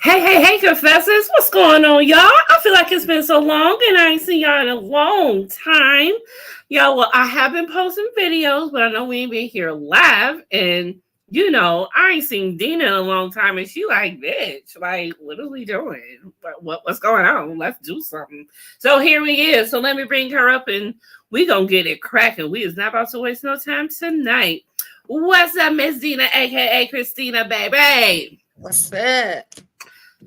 Hey, confessors, what's going on, y'all? I feel like it's been so long and I ain't seen y'all in a long time. Y'all, well, I have been posting videos, but I know we ain't been here live. And, I ain't seen Dina in a long time. And she like, bitch, like, what are we doing? What's going on? Let's do something. So here we is. So let me bring her up and we gonna get it cracking. We is not about to waste no time tonight. What's up, Miss Dina, a.k.a. Christina, baby? What's up?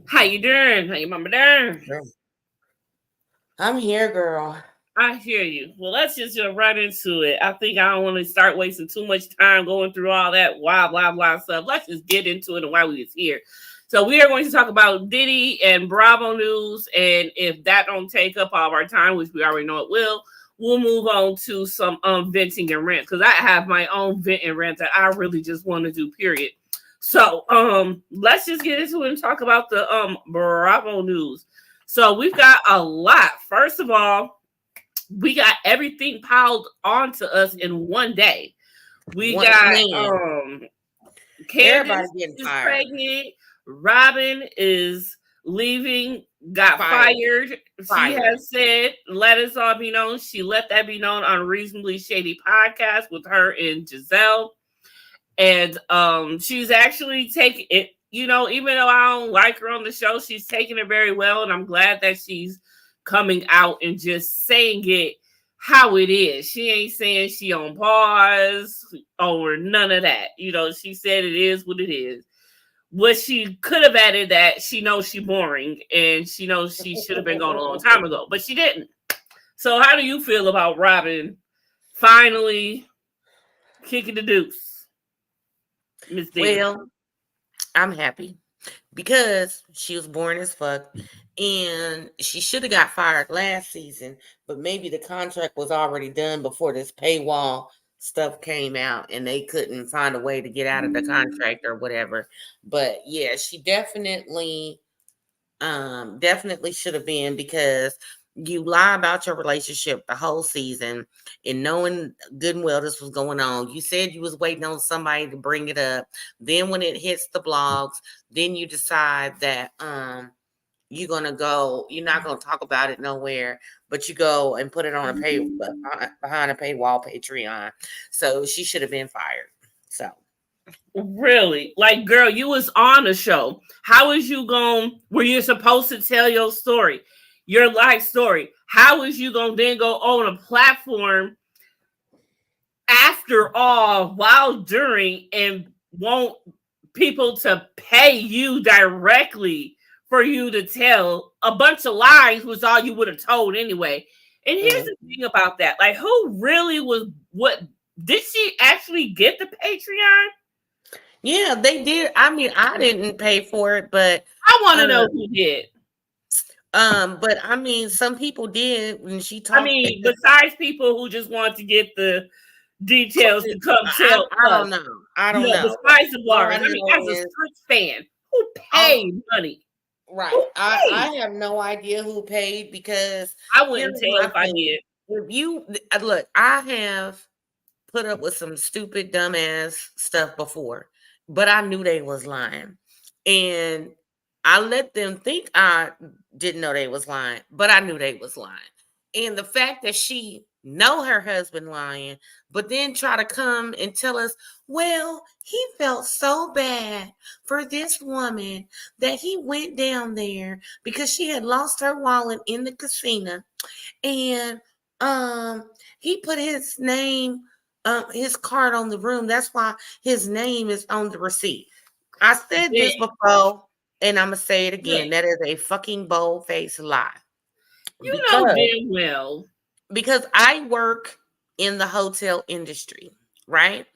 How you doing? How your mama doing? I'm here, girl. I hear you. Well, let's just jump right into it. I think I don't want to start wasting too much time going through all that blah blah stuff. Let's just get into it and why we was here. So we are going to talk about Diddy and Bravo news, and if that don't take up all of our time, which we already know it will, we'll move on to some venting and rant because I have my own vent and rant that I really just want to do. Period. So let's just get into it and talk about the Bravo news. So we've got a lot. First of all, we got everything piled onto us in one day. We got Candace is pregnant, Robin is leaving, got fired. She has said, let us all be known. She let that be known on Reasonably Shady podcast with her and Giselle. And she's actually taking it, even though I don't like her on the show, she's taking it very well. And I'm glad that she's coming out and just saying it how it is. She ain't saying she on pause or none of that. She said it is what it is. What she could have added that she knows she's boring and she knows she should have been gone a long time ago, but she didn't. So how do you feel about Robin finally kicking the deuce? Well, I'm happy because she was boring as fuck and she should have got fired last season, but maybe the contract was already done before this paywall stuff came out and they couldn't find a way to get out of the contract or whatever. But yeah, she definitely should have been, because you lie about your relationship the whole season and knowing good and well this was going on. You said you was waiting on somebody to bring it up. Then when it hits the blogs, then you decide that you're not gonna talk about it nowhere, but you go and put it on behind a paywall Patreon. So she should have been fired. So really, like, girl, you was on a show. How is you were you supposed to tell your story, your life story? How is you gonna then go on a platform after all, while during, and want people to pay you directly for you to tell a bunch of lies, was all you would have told anyway? And here's the thing about that. Like, who really was what? Did she actually get the Patreon? Yeah, they did. I mean, I didn't pay for it, but I want to know who did. But I mean, some people did when she talked. I mean, besides people who just want to get the details to come tell I don't know. I don't know. Besides the Warren, I mean, as a strict fan, who paid money? Right. I have no idea who paid, because I wouldn't tell if I did. If you look, I have put up with some stupid, dumbass stuff before, but I knew they was lying. And I let them think I didn't know they was lying, but I knew they was lying. And the fact that she know her husband lying, but then try to come and tell us, well, he felt so bad for this woman that he went down there because she had lost her wallet in the casino, and he put his name, his card on the room. That's why his name is on the receipt. I said this before, and I'm gonna say it again. That is a fucking bold-faced lie. You know damn well. Because I work in the hotel industry, right?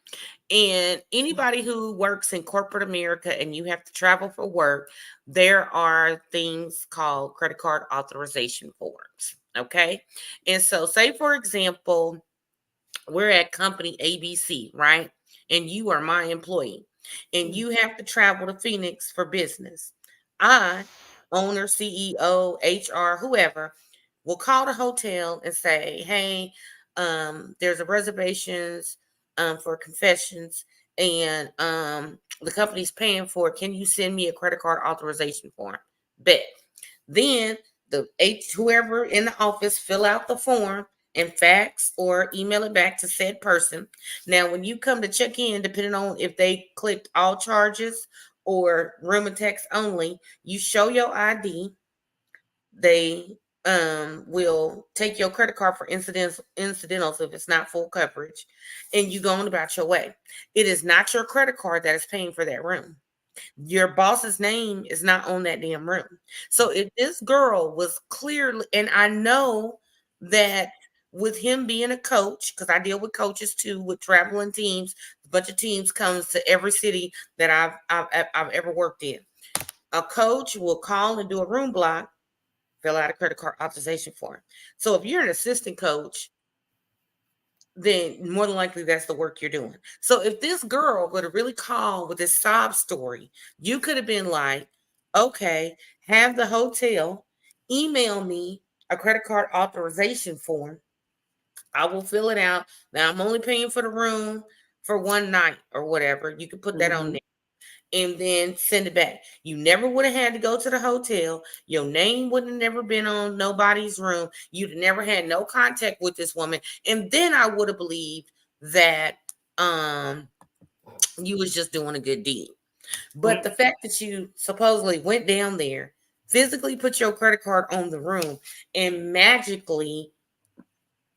And anybody who works in corporate America and you have to travel for work, there are things called credit card authorization forms, okay? And so say, for example, we're at company ABC, right? And you are my employee, and you have to travel to Phoenix for business. I, owner, CEO, HR, whoever, will call the hotel and say, hey, there's a reservations for confessions, and the company's paying for it. Can you send me a credit card authorization form? Bet. Then the whoever in the office fill out the form and fax or email it back to said person. Now, when you come to check in, depending on if they clicked all charges or room and text only, you show your ID. They will take your credit card for incidentals if it's not full coverage, and you go on about your way. It is not your credit card that is paying for that room. Your boss's name is not on that damn room. So if this girl was clearly, and I know that with him being a coach, because I deal with coaches too, with traveling teams, a bunch of teams comes to every city that I've ever worked in. A coach will call and do a room block, fill out a credit card authorization form. So if you're an assistant coach, then more than likely that's the work you're doing. So if this girl would have really called with this sob story, you could have been like, okay, have the hotel email me a credit card authorization form. I will fill it out. Now I'm only paying for the room for one night or whatever. You can put that on there and then send it back. You never would have had to go to the hotel. Your name would have never been on nobody's room. You'd never had no contact with this woman. And then I would have believed that you was just doing a good deed. But the fact that you supposedly went down there, physically put your credit card on the room, and magically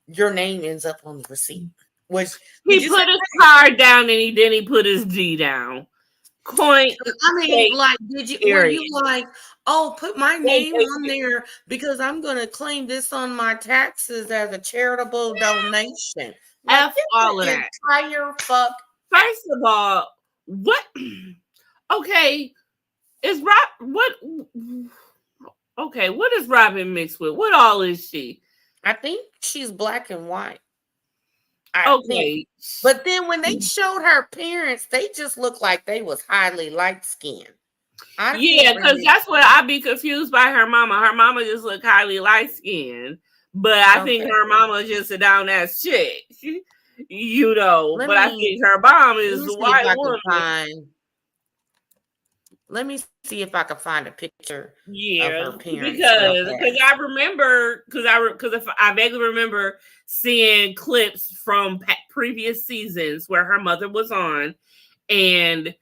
your name ends up on the receipt. Which he put his card down and he put his D down. Point. I mean, like, were you like, oh, put my name on there because I'm gonna claim this on my taxes as a charitable donation? F all of that. Entire fuck. First of all, what? Okay, is what? Okay, what is Robin mixed with? What all is she? I think she's black and white. Okay. But then when they showed her parents, they just looked like they was highly light skinned. Yeah, because that's what I'd be confused by her mama. Her mama just looked highly light skinned, but I think her mama just a down ass chick, you know. I think her mom is a white woman. Let me see if I can find a picture of her parents. Because I remember, because I vaguely remember seeing clips from previous seasons where her mother was on, and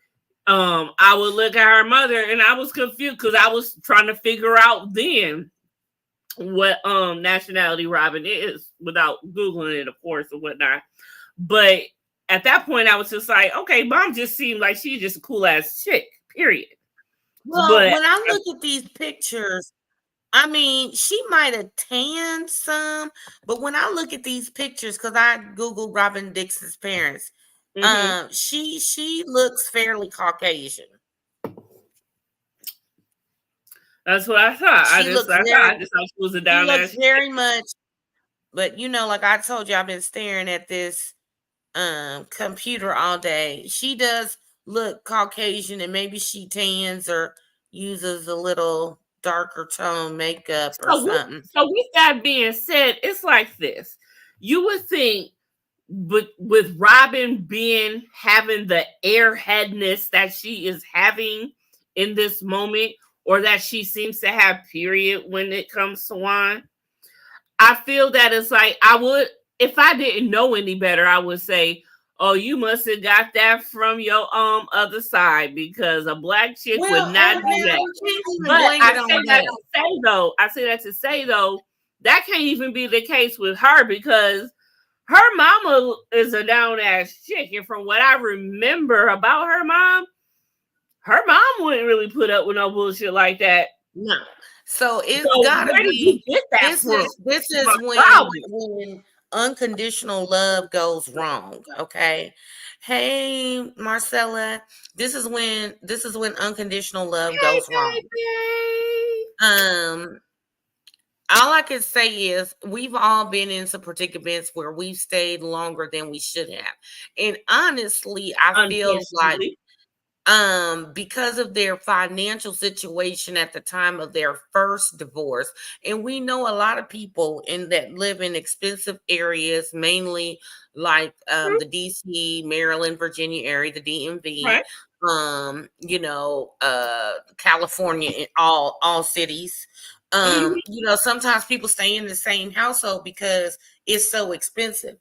I would look at her mother and I was confused because I was trying to figure out then what nationality Robin is without Googling it, of course, or whatnot. But at that point, I was just like, okay, mom just seemed like she's just a cool ass chick, period. Well, when I look at these pictures, I mean, she might have tanned some, but when I look at these pictures, because I Googled Robin Dixon's parents, she looks fairly Caucasian. That's what I thought. I just thought she was a down there. She looks very much, but you know, like I told you, I've been staring at this computer all day. She does look Caucasian, and maybe she tans or uses a little darker tone makeup or something. So with that being said, it's like this. You would think with Robin having the airheadness that she is having in this moment, or that she seems to have, period, when it comes to wine, I feel that it's like I would, if I didn't know any better, I would say, oh, you must have got that from your other side, because a black chick would not do that. But I say that to say though, that can't even be the case with her, because her mama is a down ass chick, and from what I remember about her mom wouldn't really put up with no bullshit like that. No. So it's gotta be. This is when unconditional love goes wrong. Okay. Hey, Marcella. This is when unconditional love goes wrong. All I can say is we've all been in some predicaments where we've stayed longer than we should have. And honestly, I feel like because of their financial situation at the time of their first divorce. And we know a lot of people that live in expensive areas, mainly like the DC, Maryland, Virginia area, the DMV, right. California, in all cities. Sometimes people stay in the same household because it's so expensive.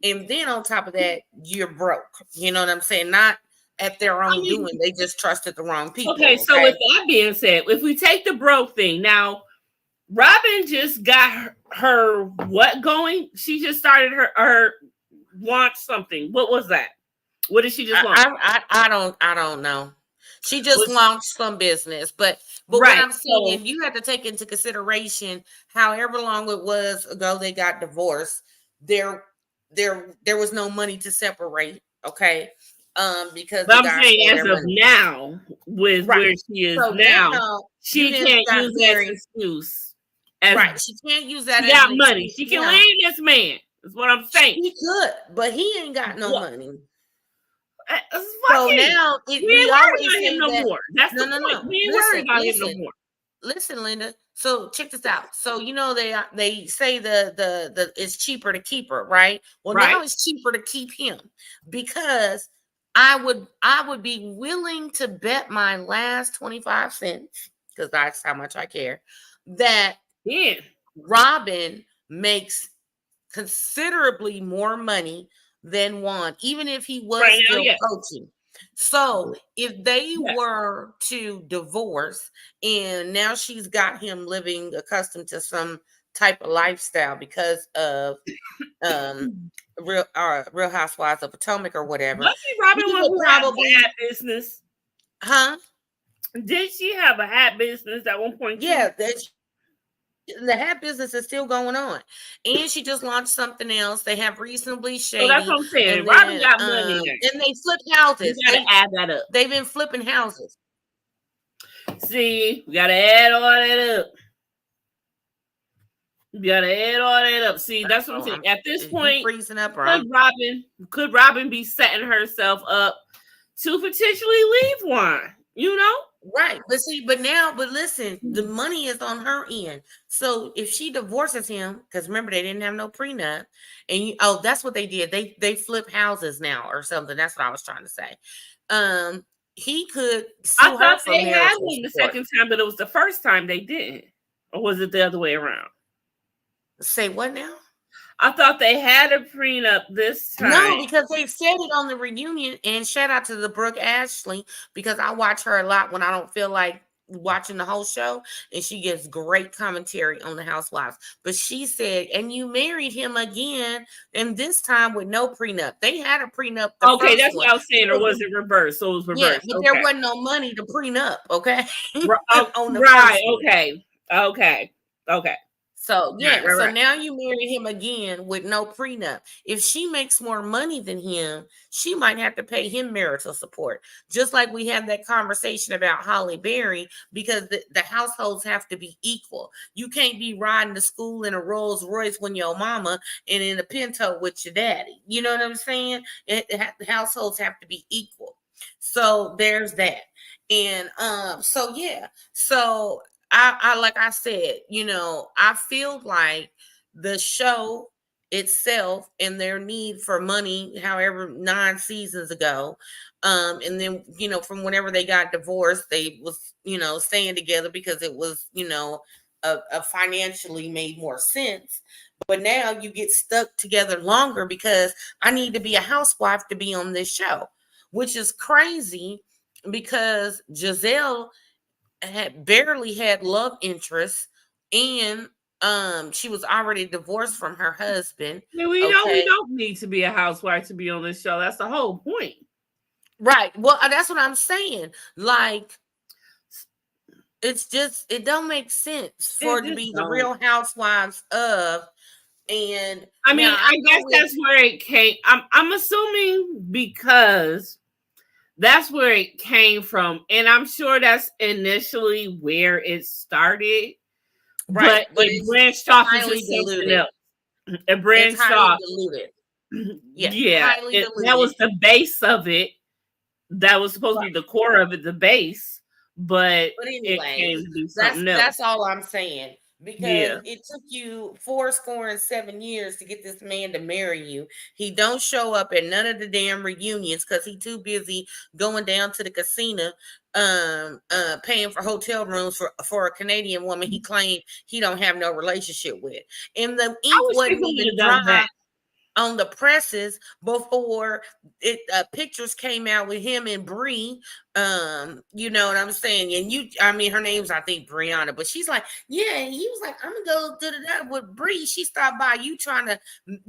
And then on top of that, you're broke. You know what I'm saying? Not at their own doing. They just trusted the wrong people. Okay, so with that being said, if we take the broke thing, now Robin just got her what going? She just started her launch something. What was that? What did she just launch? I don't know. She just launched some business, but right. What I'm saying, you have to take into consideration however long it was ago they got divorced. There was no money to separate. Okay. Because I'm saying as of now, with where she is now, she can't use that as excuse. Right, she can't use that. She got money. She can land this man. That's what I'm saying. He could, but he ain't got no money. So now we always say him no more. That's the point. We ain't worried about him no more. Listen, Linda. So check this out. So they say the it's cheaper to keep her, right? Well, now it's cheaper to keep him because I would be willing to bet my last 25 cents, because that's how much I care, that Robin makes considerably more money than Juan, even if he was still coaching. So if they were to divorce and now she's got him living accustomed to some type of lifestyle because of Real Housewives of Potomac or whatever. Let's see, Robin would probably have business. Huh? Did she have a hat business at one point? Yeah, the hat business is still going on, and she just launched something else. They have Reasonably Shady. So that's what I'm saying. Robin got money, and they flip houses. You gotta add that up. They've been flipping houses. See, we gotta add all that up. You gotta add all that up. See, that's what I'm saying. At this point, freezing up, could Robin be setting herself up to potentially leave Juan? You know? Right. But listen, the money is on her end. So if she divorces him, because remember, they didn't have no prenup, and that's what they did. They flip houses now or something. That's what I was trying to say. He could sue I thought her they had one the second time, but it was the first time they didn't. Or was it the other way around? Say what now? I thought they had a prenup this time. No, because they said it on the reunion. And shout out to the Brooke Ashley, because I watch her a lot when I don't feel like watching the whole show, and she gives great commentary on the Housewives. But she said, and you married him again, and this time with no prenup. They had a prenup. Okay, that's what I was saying. Or was it reversed? So it was reversed. Yeah, but there wasn't no money to prenup. Okay, on the right. Okay. So so now you marry him again with no prenup. If she makes more money than him, she might have to pay him marital support. Just like we had that conversation about Holly Berry, because the households have to be equal. You can't be riding to school in a Rolls Royce when your mama and in a Pinto with your daddy. You know what I'm saying? The households have to be equal. So there's that. And so I like I said, I feel like the show itself and their need for money, however 9 seasons ago, and then from whenever they got divorced, they was staying together because it was a financially made more sense. But now you get stuck together longer because I need to be a housewife to be on this show, which is crazy because Giselle had barely had love interest, and she was already divorced from her husband. We don't need to be a housewife to be on this show. That's the whole point. Right. Well, that's what I'm saying. Like, it's just, it don't make sense for it to be the Real Housewives of. And I mean, I guess that's where it came. I'm assuming because that's where it came from. And I'm sure that's initially where it started. Right. But it branched off into something else. It branched off. Diluted. Yeah. That was the base of it. that was supposed to be the core of it, the base, but it anyway, came to do something else. that's all I'm saying. Because Yeah. it took you 7 years to get this man to marry you. He don't show up at none of the damn reunions because he too busy going down to the casino, paying for hotel rooms for a Canadian woman he claimed he don't have no relationship with. And the ink wasn't even dry on the presses before pictures came out with him and Bree. You know what I'm saying? And I mean, her name's, I think, Brianna, but she's like, yeah, he was like, I'm gonna go da with Bree. She stopped by, you trying to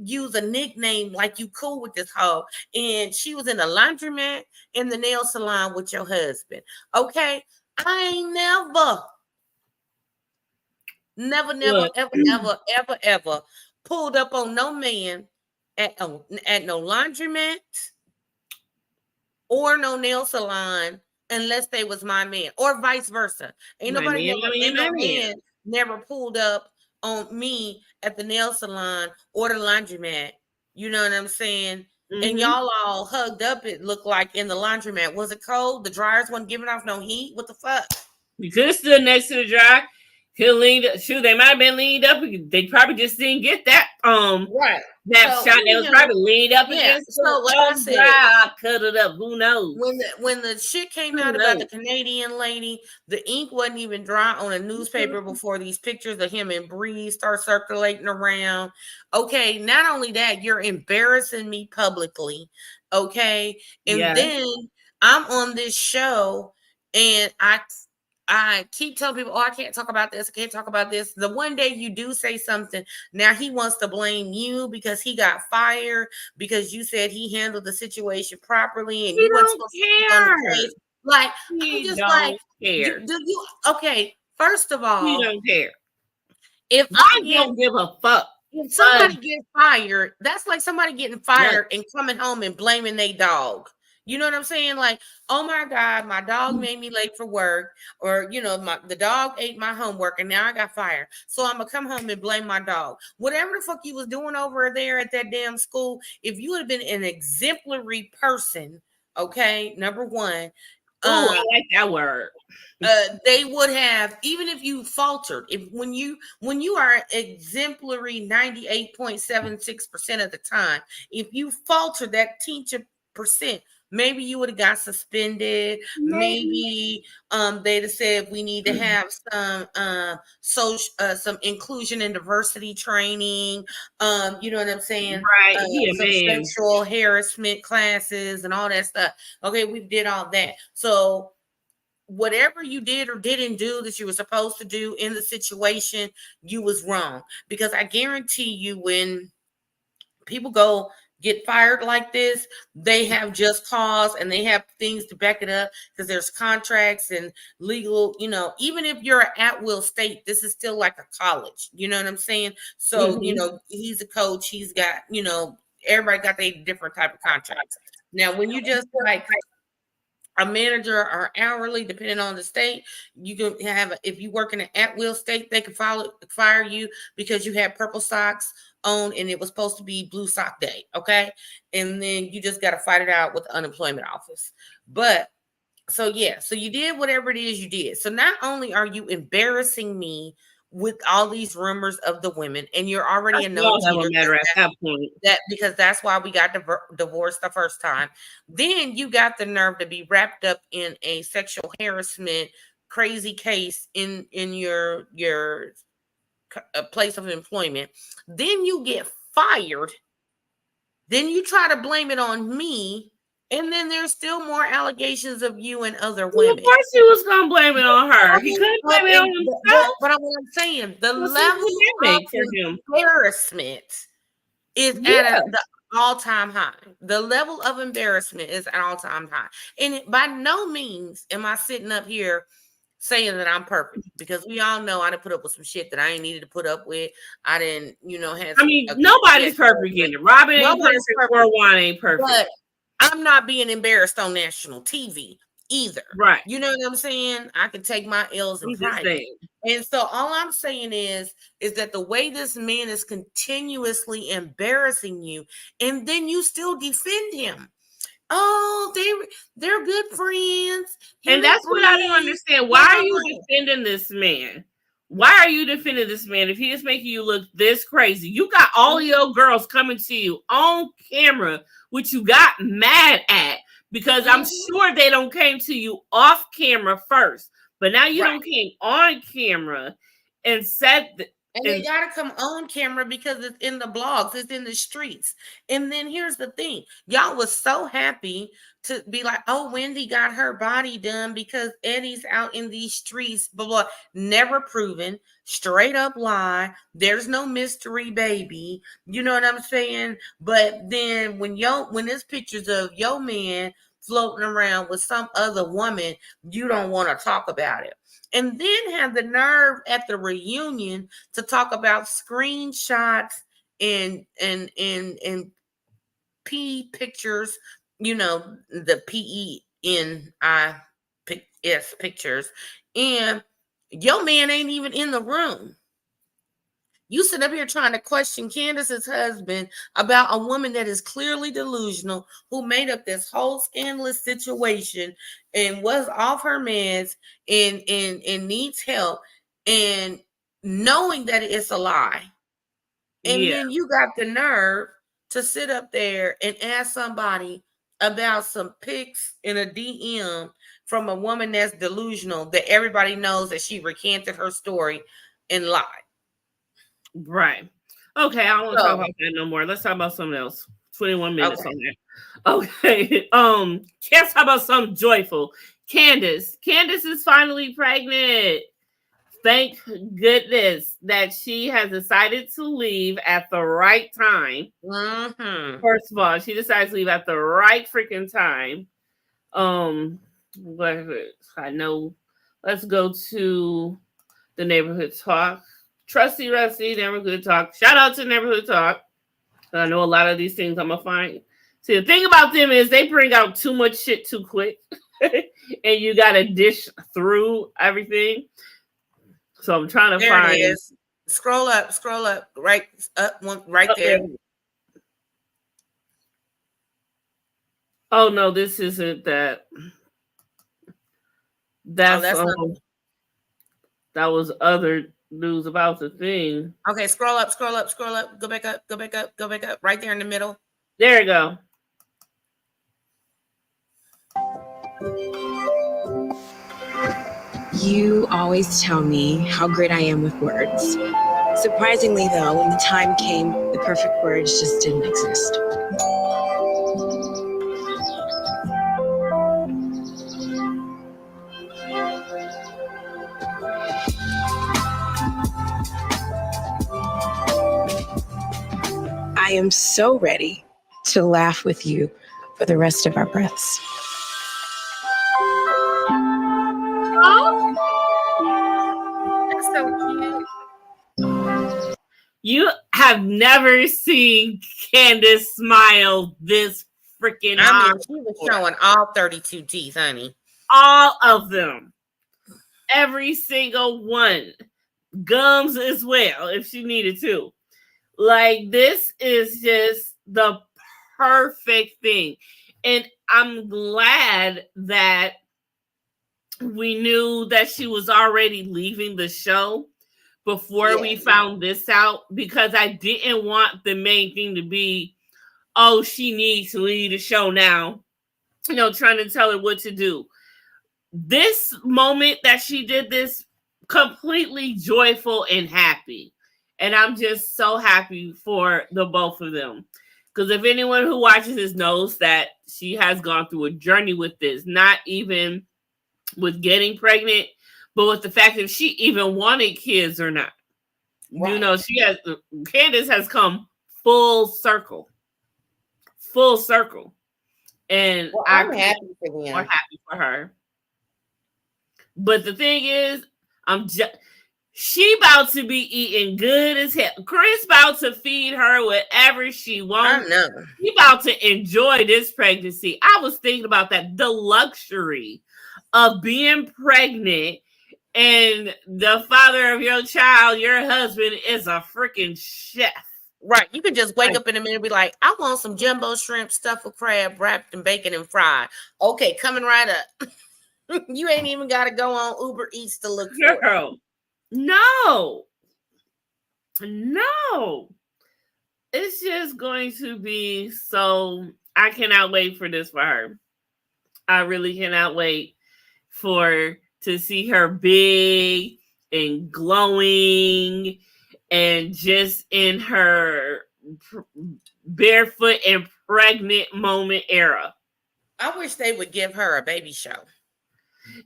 use a nickname like you cool with this hoe, and she was in the laundromat in the nail salon with your husband. Okay, I ain't never pulled up on no man at no laundromat or no nail salon unless they was my man, or vice versa. Ain't no man never pulled up on me at the nail salon or the laundromat. You know what I'm saying? Mm-hmm. And y'all all hugged up, it looked like, in the laundromat. Was it cold? The dryers wasn't giving off no heat? What the fuck? You could have stood next to the dryer. He'll lean up. Shoot, they might have been leaned up. They probably just didn't get that right. That shot. They was probably leaned up against. So like I said, I cut it up. Who knows? When the shit came out about the Canadian lady, the ink wasn't even dry on a newspaper before these pictures of him and Bree start circulating around. Okay, not only that, you're embarrassing me publicly. Okay, and then I'm on this show and I keep telling people, I can't talk about this. I can't talk about this. The one day you do say something, now he wants to blame you because he got fired because you said he handled the situation properly and you weren't supposed to be on the case. Like, I'm just like, care. Do you? Okay, first of all, you don't care. If I don't give a fuck. If somebody gets fired, that's like somebody getting fired and coming home and blaming their dog. You know what I'm saying? Like, oh my God, my dog made me late for work, or the dog ate my homework and now I got fired. So I'm gonna come home and blame my dog. Whatever the fuck you was doing over there at that damn school, if you had been an exemplary person, okay, number one. Oh, I like that word. They would have, even if you faltered, when you are exemplary 98.76% of the time, if you falter that teacher percent, maybe you would have got suspended. Maybe they'd have said we need to have some inclusion and diversity training. You know what I'm saying? Right. Some sexual harassment classes and all that stuff. Okay, we did all that. So whatever you did or didn't do that you were supposed to do in the situation, you was wrong. Because I guarantee you, when people go get fired like this, they have just cause and they have things to back it up, because there's contracts and legal, even if you're at will state, this is still like a college, you know what I'm saying? So, he's a coach, he's got, everybody got their different type of contracts. Now, when you just like a manager or hourly, depending on the state, you can have, if you work in an at-will state, they can fire you because you had purple socks on and it was supposed to be blue sock day, okay? And then you just got to fight it out with the unemployment office. But so you did whatever it is you did. So not only are you embarrassing me with all these rumors of the women, and you're already a matter at that point. That because that's why we got divorced the first time. Then you got the nerve to be wrapped up in a sexual harassment crazy case in your place of employment. Then you get fired. Then you try to blame it on me. And then there's still more allegations of you and other women. Of course he was going to blame it on her. He couldn't blame it on himself. But what I'm saying, the level of embarrassment is at the all-time high. The level of embarrassment is at all-time high. And by no means am I sitting up here saying that I'm perfect, because we all know I done put up with some shit that I ain't needed to put up with. I didn't, nobody's perfect in it. Robin ain't perfect. Juan ain't perfect. But I'm not being embarrassed on national TV either. Right. You know what I'm saying? I can take my L's in private. And so all I'm saying is that the way this man is continuously embarrassing you, and then you still defend him. Oh, they're good friends. And that's what I don't understand. Why are you defending this man? Why are you defending this man if he is making you look this crazy? You got all your girls coming to you on camera, which you got mad at because I'm sure they don't came to you off camera first. But now you don't came on camera and said and they gotta come on camera because it's in the blogs, it's in the streets. And then here's the thing: y'all was so happy to be like, "Oh, Wendy got her body done because Eddie's out in these streets." Blah blah. Never proven, straight up lie. There's no mystery, baby. You know what I'm saying? But then when there's pictures of your man floating around with some other woman, you don't want to talk about it. And then have the nerve at the reunion to talk about screenshots and P pictures, the PENIS pictures, and your man ain't even in the room. You sit up here trying to question Candace's husband about a woman that is clearly delusional, who made up this whole scandalous situation and was off her meds and needs help, and knowing that it's a lie. And then you got the nerve to sit up there and ask somebody about some pics in a DM from a woman that's delusional, that everybody knows that she recanted her story and lied. Right. Okay, I don't want to talk about that no more. Let's talk about something else. 21 minutes on there. Okay. Let's talk about something joyful. Candace is finally pregnant. Thank goodness that she has decided to leave at the right time. First of all, she decided to leave at the right freaking time. I know. Let's go to the neighborhood talk. Trusty Rusty, Neighborhood Talk. Shout out to Neighborhood Talk. I know a lot of these things I'm going to find. See, the thing about them is they bring out too much shit too quick. And you got to dish through everything. So I'm trying to find. It is. Scroll up. Right up, right there. Oh, no, this isn't that. That was other news about the thing. Okay, scroll up. Go back up. Right there in the middle. There you go. You always tell me how great I am with words. Surprisingly, though, when the time came, the perfect words just didn't exist. I am so ready to laugh with you for the rest of our breaths. That's so cute. You have never seen Candace smile this freaking hard. She was showing all 32 teeth, honey. All of them. Every single one. Gums as well, if she needed to. Like, this is just the perfect thing. And I'm glad that we knew that she was already leaving the show before we found this out, because I didn't want the main thing to be, oh, she needs to leave the show now, trying to tell her what to do. This moment that she did this, completely joyful and happy. And I'm just so happy for the both of them. Because if anyone who watches this knows that she has gone through a journey with this, not even with getting pregnant, but with the fact that she even wanted kids or not. Right. Candace has come full circle. And I'm happy for them. More happy for her. But the thing is, she about to be eating good as hell. Chris about to feed her whatever she wants. I know. She about to enjoy this pregnancy. I was thinking about that. The luxury of being pregnant and the father of your child, your husband, is a freaking chef. Right. You could just wake up in a minute and be like, I want some jumbo shrimp stuffed with crab wrapped in bacon and fried. Okay, coming right up. You ain't even got to go on Uber Eats to look for it. No. It's just going to be so. I cannot wait for this for her. I really cannot wait to see her big and glowing and just in her barefoot and pregnant moment era. I wish they would give her a baby show.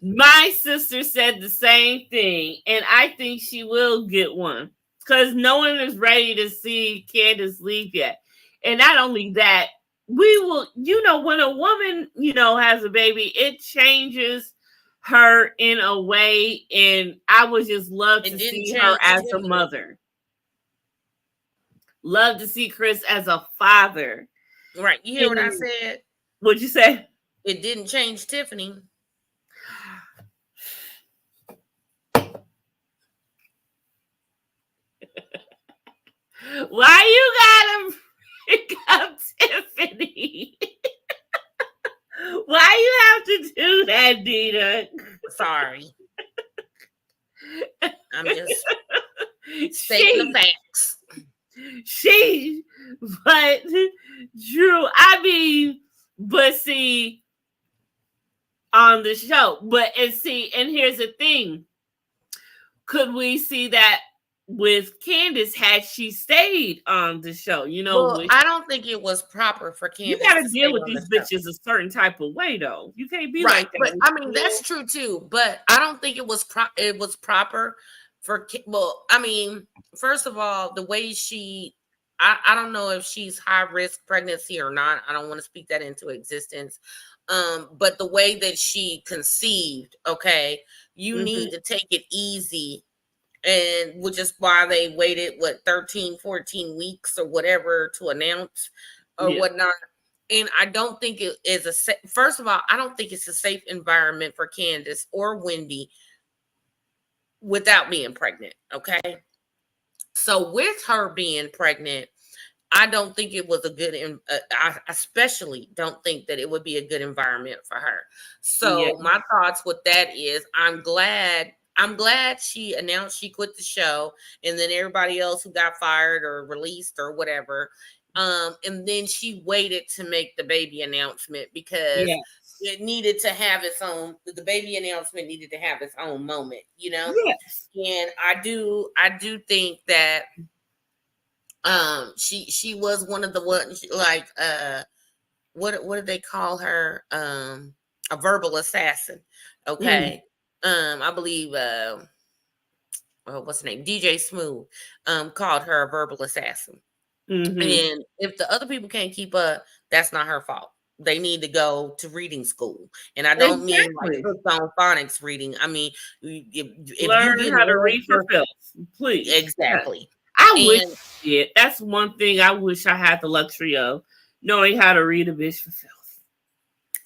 My sister said the same thing, and I think she will get one because no one is ready to see Candace leave yet. And not only that, we will, when a woman, has a baby, it changes her in a way, and I would just love to see her as a mother. Love to see Chris as a father. Right. You hear what I said? What'd you say? It didn't change Tiffany. Why you gotta pick up Tiffany? Why you have to do that, Dina? Sorry. I'm just stating the facts. But Drew, but see, on the show, and here's the thing. Could we see that with Candace had she stayed on the show? I don't think it was proper for Candace. You got to deal with these bitches a certain type of way, though. You can't be like that. But, I mean, that's true too. But I don't think it was proper for. Well, I mean, first of all, the way I don't know if she's high risk pregnancy or not. I don't want to speak that into existence. But the way that she conceived, okay, you need to take it easy. And which is why they waited 13, 14 weeks or whatever to announce or whatnot. And I don't think it is first of all, I don't think it's a safe environment for Candace or Wendy without being pregnant. Okay. So with her being pregnant, I don't think it was a good, I especially don't think that it would be a good environment for her. So my thoughts with that is I'm glad she announced she quit the show, and then everybody else who got fired or released or whatever. And then she waited to make the baby announcement because it needed to have its own, the baby announcement needed to have its own moment, Yes. And I do think that she was one of the ones like what did they call her? A verbal assassin. Okay. I believe what's her name? DJ Smooth called her a verbal assassin. And if the other people can't keep up, that's not her fault. They need to go to reading school. And I don't mean like on phonics reading. I mean, if learn how to read for filth, please. Exactly. That's one thing I wish I had the luxury of, knowing how to read a bitch for filth.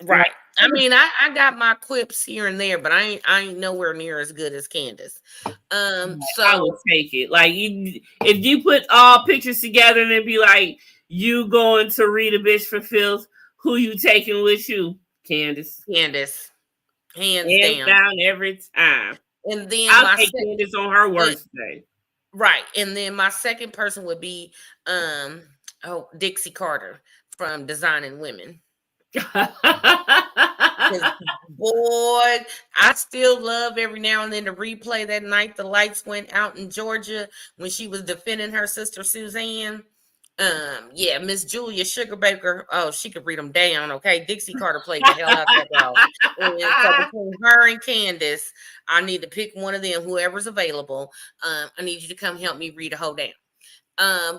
Right. I mean, I got my quips here and there, but I ain't nowhere near as good as Candace. So I would take it. Like if you put all pictures together and it'd be like you going to read a bitch for filth, who you taking with you? Candace. Hands down every time. And then I'll take Candace on her worst day. Right. And then my second person would be Dixie Carter from Designing Women. Boy, I still love every now and then to replay that night the lights went out in Georgia when she was defending her sister Suzanne. Miss Julia Sugarbaker. Oh, she could read them down. Okay, Dixie Carter played the hell out that girl. So between her and Candace, I need to pick one of them, whoever's available. I need you to come help me read a whole down.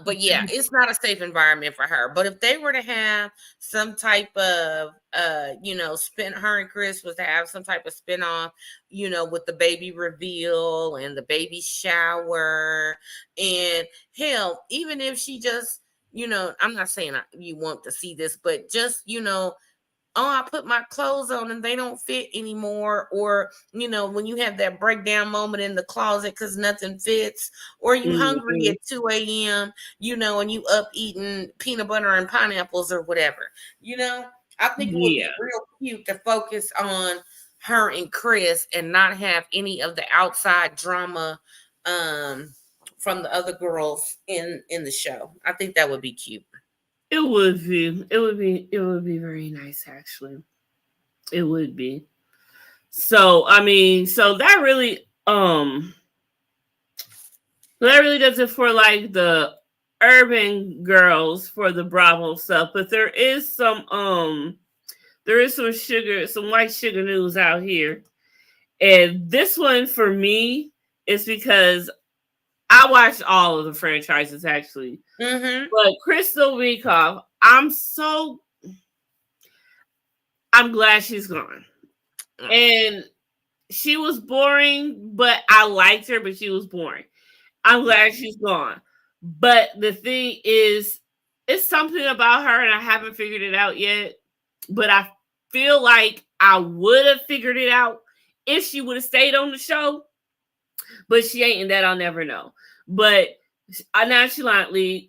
But yeah, it's not a safe environment for her. But if they were to have some type of her and Chris was to have some type of spinoff, with the baby reveal and the baby shower, and hell, even if she just, I'm not saying you want to see this, but just, oh, I put my clothes on and they don't fit anymore. Or, when you have that breakdown moment in the closet because nothing fits, or you hungry at 2 a.m., and you up eating peanut butter and pineapples or whatever. I think it would be real cute to focus on her and Chris and not have any of the outside drama from the other girls in the show. I think that would be cute. It would be very nice, actually. It would be. So, I mean, so that really does it for like the urban girls for the Bravo stuff. But there is some white sugar news out here. And this one for me is because I watched all of the franchises actually. But Crystal Rikoff, I'm glad she's gone. And she was boring, but I liked her, but she was boring. I'm glad she's gone. But the thing is, it's something about her, and I haven't figured it out yet. But I feel like I would have figured it out if she would have stayed on the show. But she ain't, and that I'll never know. But nonchalantly,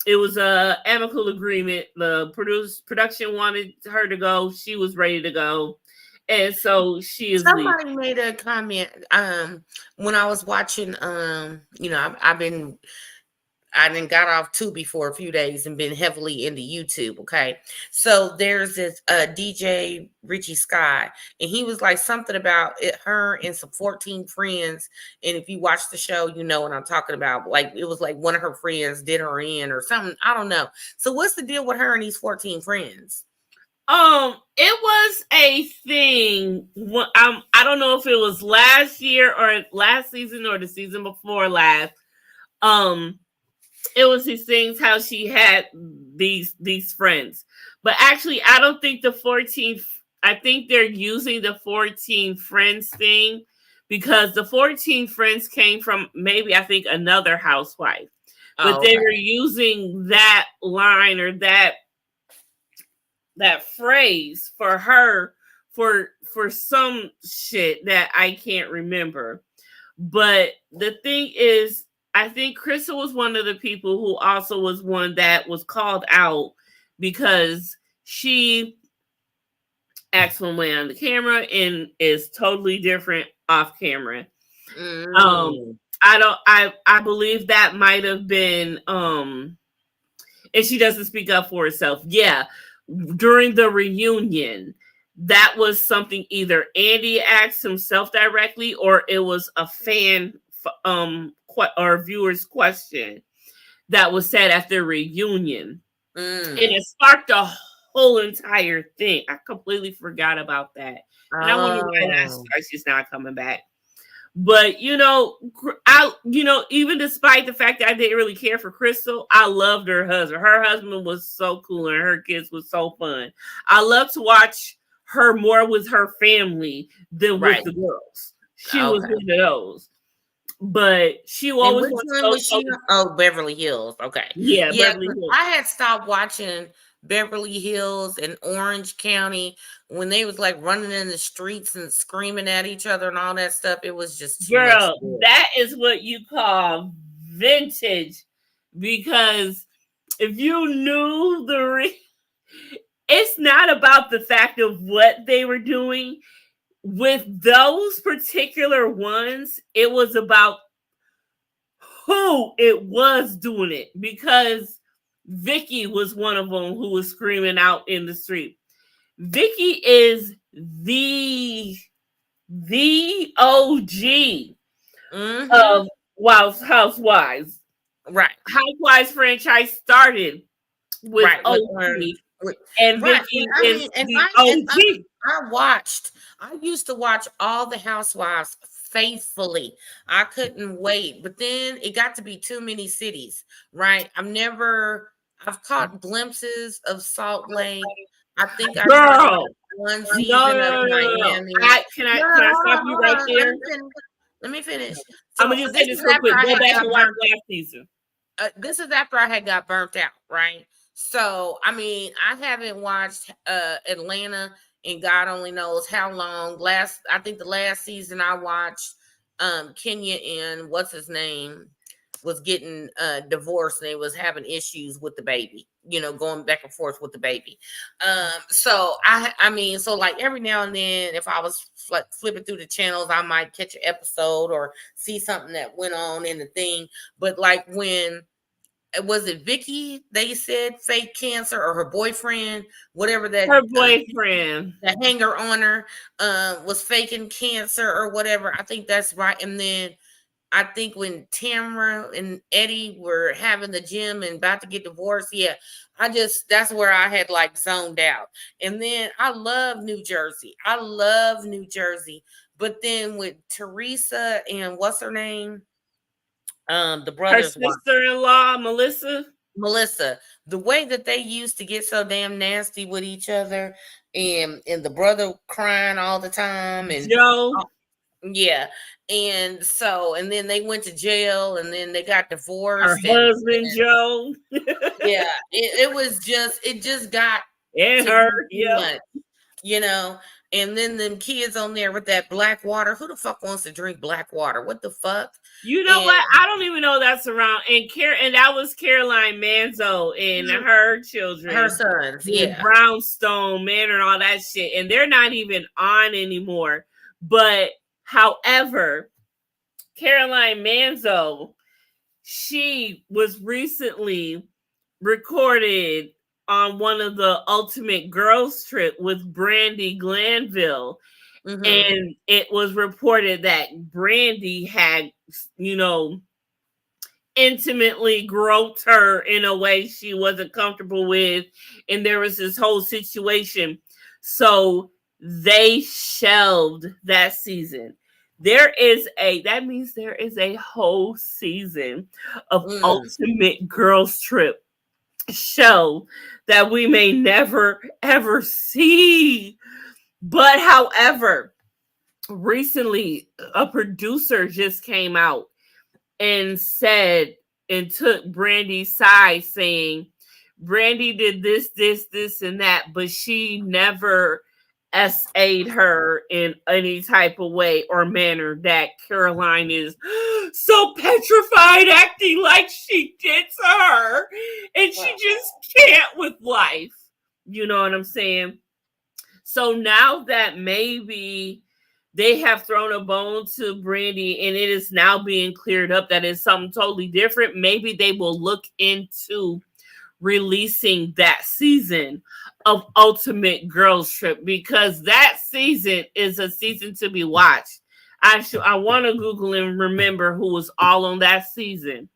it was a amicable agreement. The production wanted her to go. She was ready to go. And so she is. Somebody made a comment when I was watching. I done got off Tubi for a few days and been heavily into YouTube. Okay, so there's this DJ Richie Sky, and he was like something about her and some 14 friends. And if you watch the show, you know what I'm talking about. Like it was like one of her friends did her in or something. I don't know. So what's the deal with her and these 14 friends? It was a thing. I don't know if it was last year or last season or the season before last. It was these things how she had these friends, but actually, I don't think the 14. I think they're using the 14 friends thing because the 14 friends came from maybe I think another housewife, but they were using that line or that phrase for her for some shit that I can't remember. But the thing is, I think Crystal was one of the people who also was one that was called out because she acts one way on the camera and is totally different off camera. I believe that might have been and she doesn't speak up for herself. Yeah. During the reunion, that was something either Andy asked himself directly or it was a fan or viewer's question that was said at the reunion. And it sparked a whole entire thing. I completely forgot about that. And I wonder why she's not coming back. But even despite the fact that I didn't really care for Crystal, I loved her husband. Her husband was so cool and her kids was so fun. I love to watch her more with her family than with the girls. She was one of those. But she always was she? Oh, Beverly Hills. Okay. Yeah, Beverly Hills. I had stopped watching Beverly Hills and Orange County when they was like running in the streets and screaming at each other and all that stuff. It was just too much. That is what you call vintage, because if you knew it's not about the fact of what they were doing. With those particular ones, it was about who it was doing it, because Vicky was one of them who was screaming out in the street. Vicky is the OG of Housewives. Right. Housewives franchise started with OG. And Vicky is the OG. I used to watch all the Housewives faithfully. I couldn't wait. But then it got to be too many cities, right? I've caught glimpses of Salt Lake. I think I tried one season of Miami. Can I stop you right there? Let me finish. I'm going to just say this real quick. Go back and watch last season. This is after I had got burnt out, right? So, I mean, I haven't watched Atlanta in God only knows how long. I think the last season I watched, Kenya and what's his name was getting divorced, and they was having issues with the baby, going back and forth with the baby. So I mean, so like every now and then, if I was flipping through the channels, I might catch an episode or see something that went on in the thing. But like when was it Vicky? They said fake cancer, or her boyfriend, whatever that her boyfriend, the hanger on her, was faking cancer or whatever. I think that's right. And then I think when Tamara and Eddie were having the gym and about to get divorced, yeah, that's where I had like zoned out. And then I love New Jersey. But then with Teresa and what's her name? The brother's her sister-in-law, Melissa, the way that they used to get so damn nasty with each other, and the brother crying all the time, and Joe. Yeah. And so, and then they went to jail, and then they got divorced. Her husband, Joe. Yeah. It just got and her, yeah. And then them kids on there with that black water. Who the fuck wants to drink black water? What the fuck? You know what? I don't even know that's around. And that was Caroline Manzo and her children. Her sons, yeah. Brownstone Manor and all that shit. And they're not even on anymore. But however, Caroline Manzo, she was recently recorded on one of the Ultimate Girls Trip with Brandy Glanville. Mm-hmm. And it was reported that Brandy had, intimately groped her in a way she wasn't comfortable with. And there was this whole situation. So they shelved that season. That means there is a whole season of Ultimate Girls Trip show that we may never ever see. But however, recently a producer just came out and said and took Brandy's side, saying Brandy did this, and that, but she never SA'd her in any type of way or manner that Caroline is so petrified, acting like she did to her, and she just can't with life. You know what I'm saying? So now that maybe they have thrown a bone to Brandy and it is now being cleared up that it's something totally different, maybe they will look into releasing that season of Ultimate Girls Trip, because that season is a season to be watched. I want to Google and remember who was all on that season.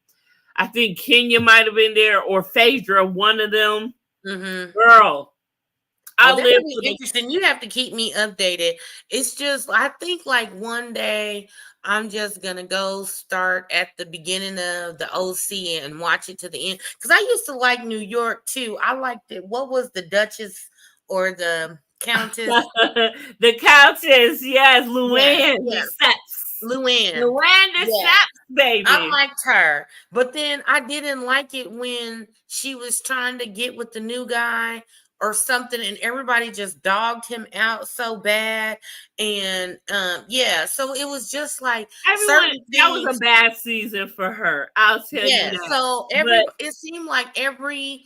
I think Kenya might have been there, or Phaedra, one of them. Mm-hmm. Girl, that would be interesting. You have to keep me updated. It's just, I think like one day I'm just gonna go start at the beginning of the OC and watch it to the end, because I used to like New York too. I liked it. What was the Duchess or the Countess? The Countess, yes, Luann. Yes. Luann Lesseps, baby. I liked her, but then I didn't like it when she was trying to get with the new guy or something, and everybody just dogged him out so bad. And so it was just like that was a bad season for her. I'll tell you that. So it seemed like every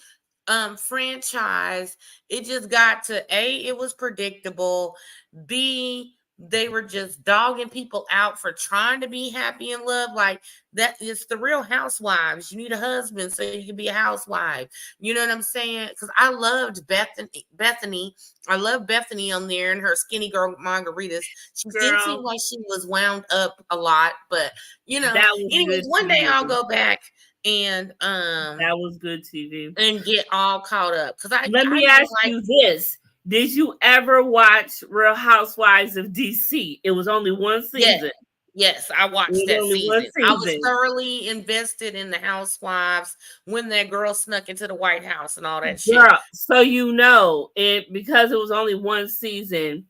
franchise, it just got to A, it was predictable. B, they were just dogging people out for trying to be happy in love. Like that, it's the Real Housewives. You need a husband so you can be a housewife. You know what I'm saying? Because I loved Bethany. I love Bethany on there and her skinny girl margaritas. She didn't seem like she was wound up a lot, but anyways, one day I'll go back and that was good TV and get all caught up. Because let me ask you this. Did you ever watch Real Housewives of DC? It was only one season. Yes, I watched that season. I was thoroughly invested in the Housewives when that girl snuck into the White House and all that shit. So because it was only one season,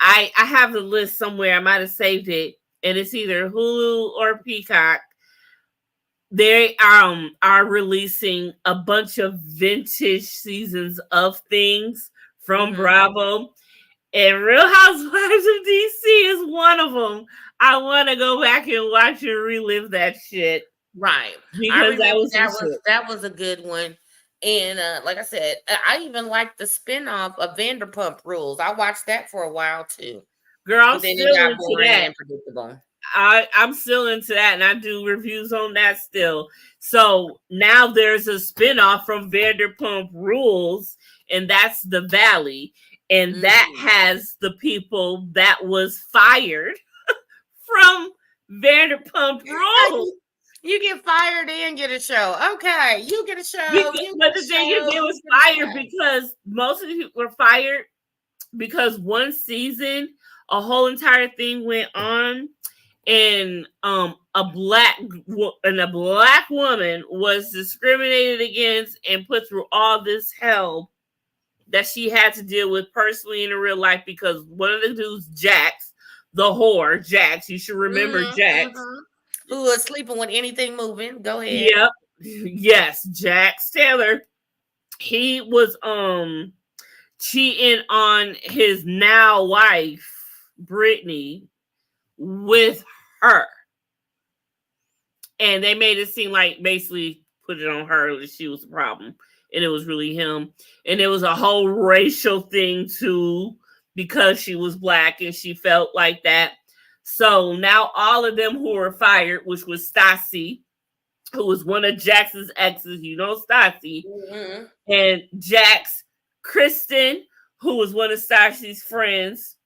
I have the list somewhere. I might have saved it, and it's either Hulu or Peacock. they are releasing a bunch of vintage seasons of things from Bravo, and Real Housewives of DC is one of them. I want to go back and watch and relive that shit. Right. Because that was a good one. And like I said, I even liked the spinoff of Vanderpump Rules. I watched that for a while too. Girl, I'm still into that. And predictable. I'm still into that, and I do reviews on that still. So now there's a spinoff from Vanderpump Rules, and that's The Valley. And that has the people that was fired from Vanderpump Rules. You get fired and get a show. Okay, you get a show. But the thing is, it was fired because most of the people were fired because one season, a whole entire thing went on, and a black woman was discriminated against and put through all this hell that she had to deal with personally in her real life because one of the dudes, Jax, the whore, Jax, you should remember Jax. Who was sleeping with anything moving. Go ahead. Yep. Yes, Jax Taylor. He was cheating on his now wife, Brittany, with her. And they made it seem like basically put it on her that she was the problem. And it was really him. And it was a whole racial thing too, because she was black and she felt like that. So now all of them who were fired, which was Stassi, who was one of Jax's exes, you know Stassi, and Jax, Kristen, who was one of Stassi's friends,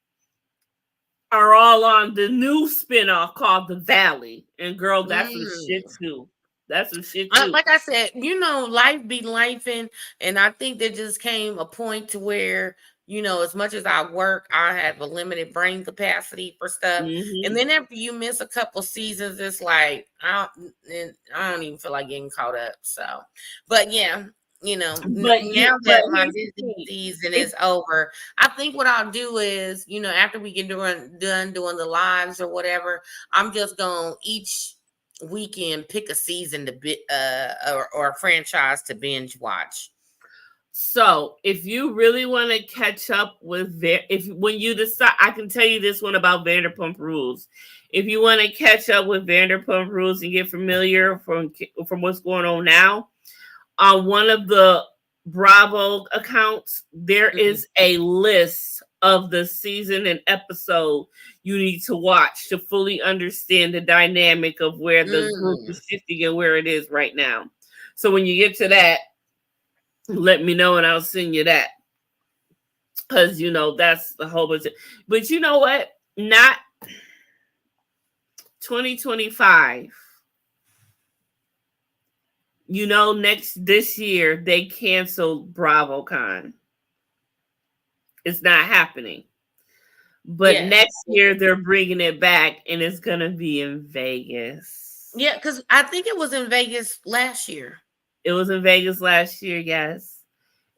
are all on the new spinoff called The Valley. And girl, that's some shit too. That's some shit too. Like I said, you know, life be lifing, and I think there just came a point to where, you know, as much as I work, I have a limited brain capacity for stuff. And then after you miss a couple seasons, it's like I don't even feel like getting caught up. So, but yeah, you know, now that my Disney season is over, I think what I'll do is, you know, after we get done doing the lives or whatever, I'm just gonna each weekend pick a season to or a franchise to binge watch. So if you really want to catch up with when you decide, I can tell you this one about Vanderpump Rules. If you want to catch up with Vanderpump Rules and get familiar from what's going on now, on one of the Bravo accounts, there is a list of the season and episode you need to watch to fully understand the dynamic of where the group is shifting and where it is right now. So when you get to that, let me know and I'll send you that. Because, you know, that's the whole bunch of, but you know what? Not 2025. You know, this year they canceled BravoCon. It's not happening. But next year they're bringing it back and it's going to be in Vegas. Yeah, because I think it was in Vegas last year. It was in Vegas last year, yes.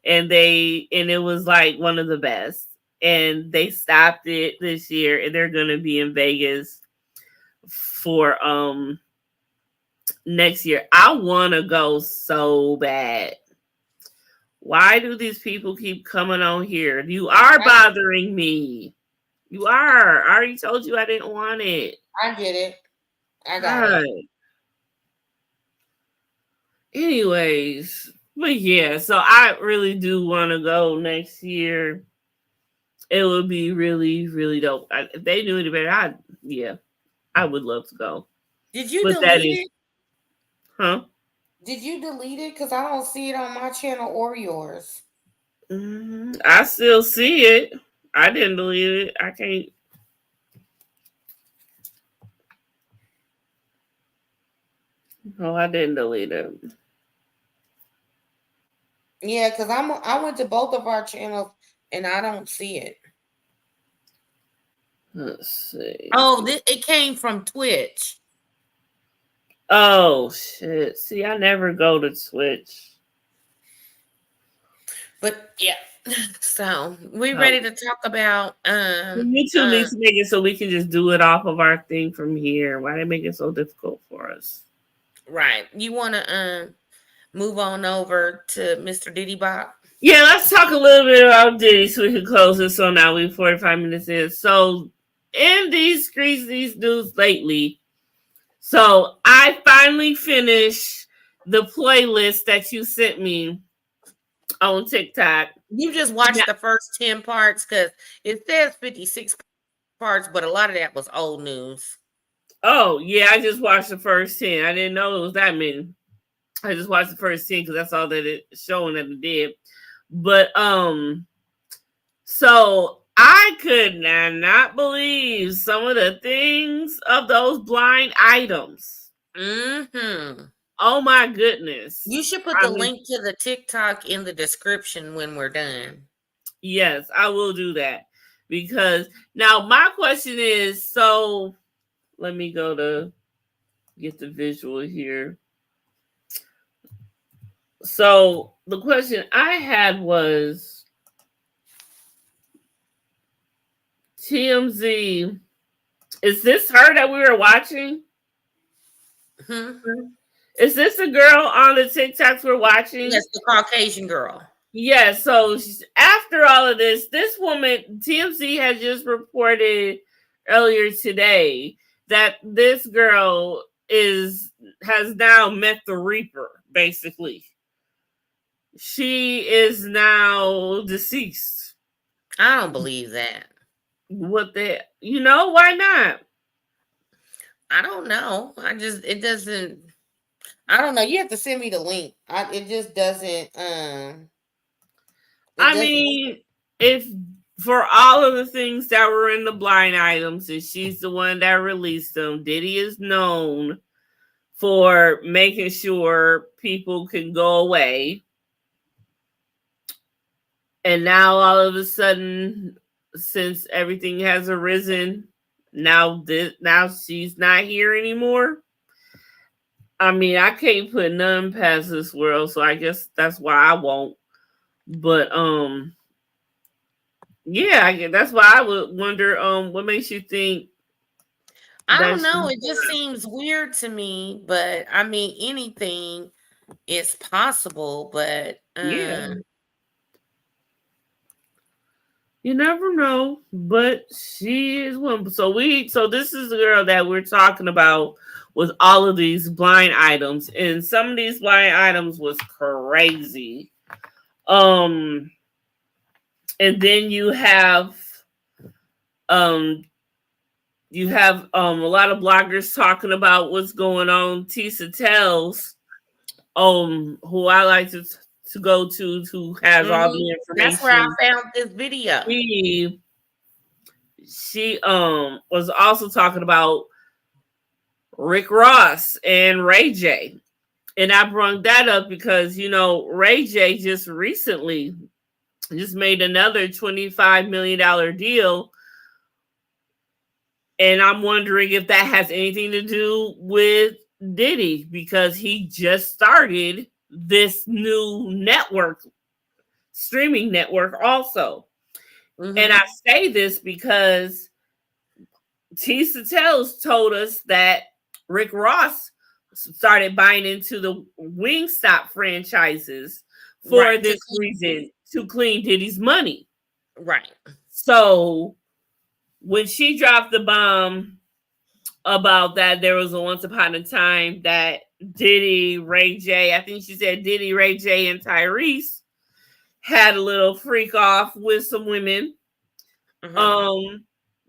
And it was like one of the best. And they stopped it this year and they're going to be in Vegas for next year. I want to go so bad. Why do these people keep coming on here? You are bothering me. You are. I already told you I didn't want it. I get it. I got it. Anyways, but yeah, so I really do want to go next year. It would be really, really dope. If they knew any better, I would love to go. Did you delete it? Huh? Did you delete it? Because I don't see it on my channel or yours. I still see it. I didn't delete it. I can't. No, I didn't delete it. Yeah, because I went to both of our channels and I don't see it. Let's see. Oh, it came from Twitch. Oh shit! See, I never go to Twitch. But yeah, so we ready to talk about you two need to make it so we can just do it off of our thing from here. Why they make it so difficult for us? Right. You want to move on over to Mr. Diddy Bop? Yeah, let's talk a little bit about Diddy so we can close this. So now we're 45 minutes in. So in these streets, these news lately, so I finally finished the playlist that you sent me on TikTok. You just watched the first 10 parts because it says 56 parts, but a lot of that was old news. Oh, yeah, I just watched the first 10. I didn't know it was that many. I just watched the first 10 because that's all that it's showing that it did. But so I could not believe some of the things of those blind items. Mm-hmm. Oh my goodness. You should put the link to the TikTok in the description when we're done. Yes, I will do that. Because now my question is, so let me go to get the visual here. So the question I had was TMZ, is this her that we were watching? Mm-hmm. Is this the girl on the TikToks we're watching? Yes, the Caucasian girl. Yeah, so after all of this woman, TMZ has just reported earlier today that this girl has now met the Reaper, basically. She is now deceased. I don't believe that. What the, why not? I don't know. It doesn't, I don't know. You have to send me the link. It just doesn't, mean, if for all of the things that were in the blind items, and she's the one that released them, Diddy is known for making sure people can go away. And now all of a sudden, since everything has arisen, now she's not here anymore. I mean, I can't put none past this world, so I guess that's why I won't. But yeah, that's why I would wonder what makes you think. I don't know. It just seems weird to me, but I mean, anything is possible, but yeah. You never know, but she is one. So this is the girl that we're talking about with all of these blind items, and some of these blind items was crazy. And then you have a lot of bloggers talking about what's going on. Tisa Tells, who I like to go to, who has all the information. That's where I found this video. She was also talking about Rick Ross and Ray J. And I brought that up because, Ray J just recently made another $25 million deal. And I'm wondering if that has anything to do with Diddy, because he just started this new streaming network also. Mm-hmm. And I say this because Tisa Tells told us that Rick Ross started buying into the Wingstop franchises for this reason, to clean Diddy's money. Right. So when she dropped the bomb about that, there was a once upon a time that Diddy, Ray J, I think she said Diddy, Ray J, and Tyrese had a little freak off with some women. Mm-hmm.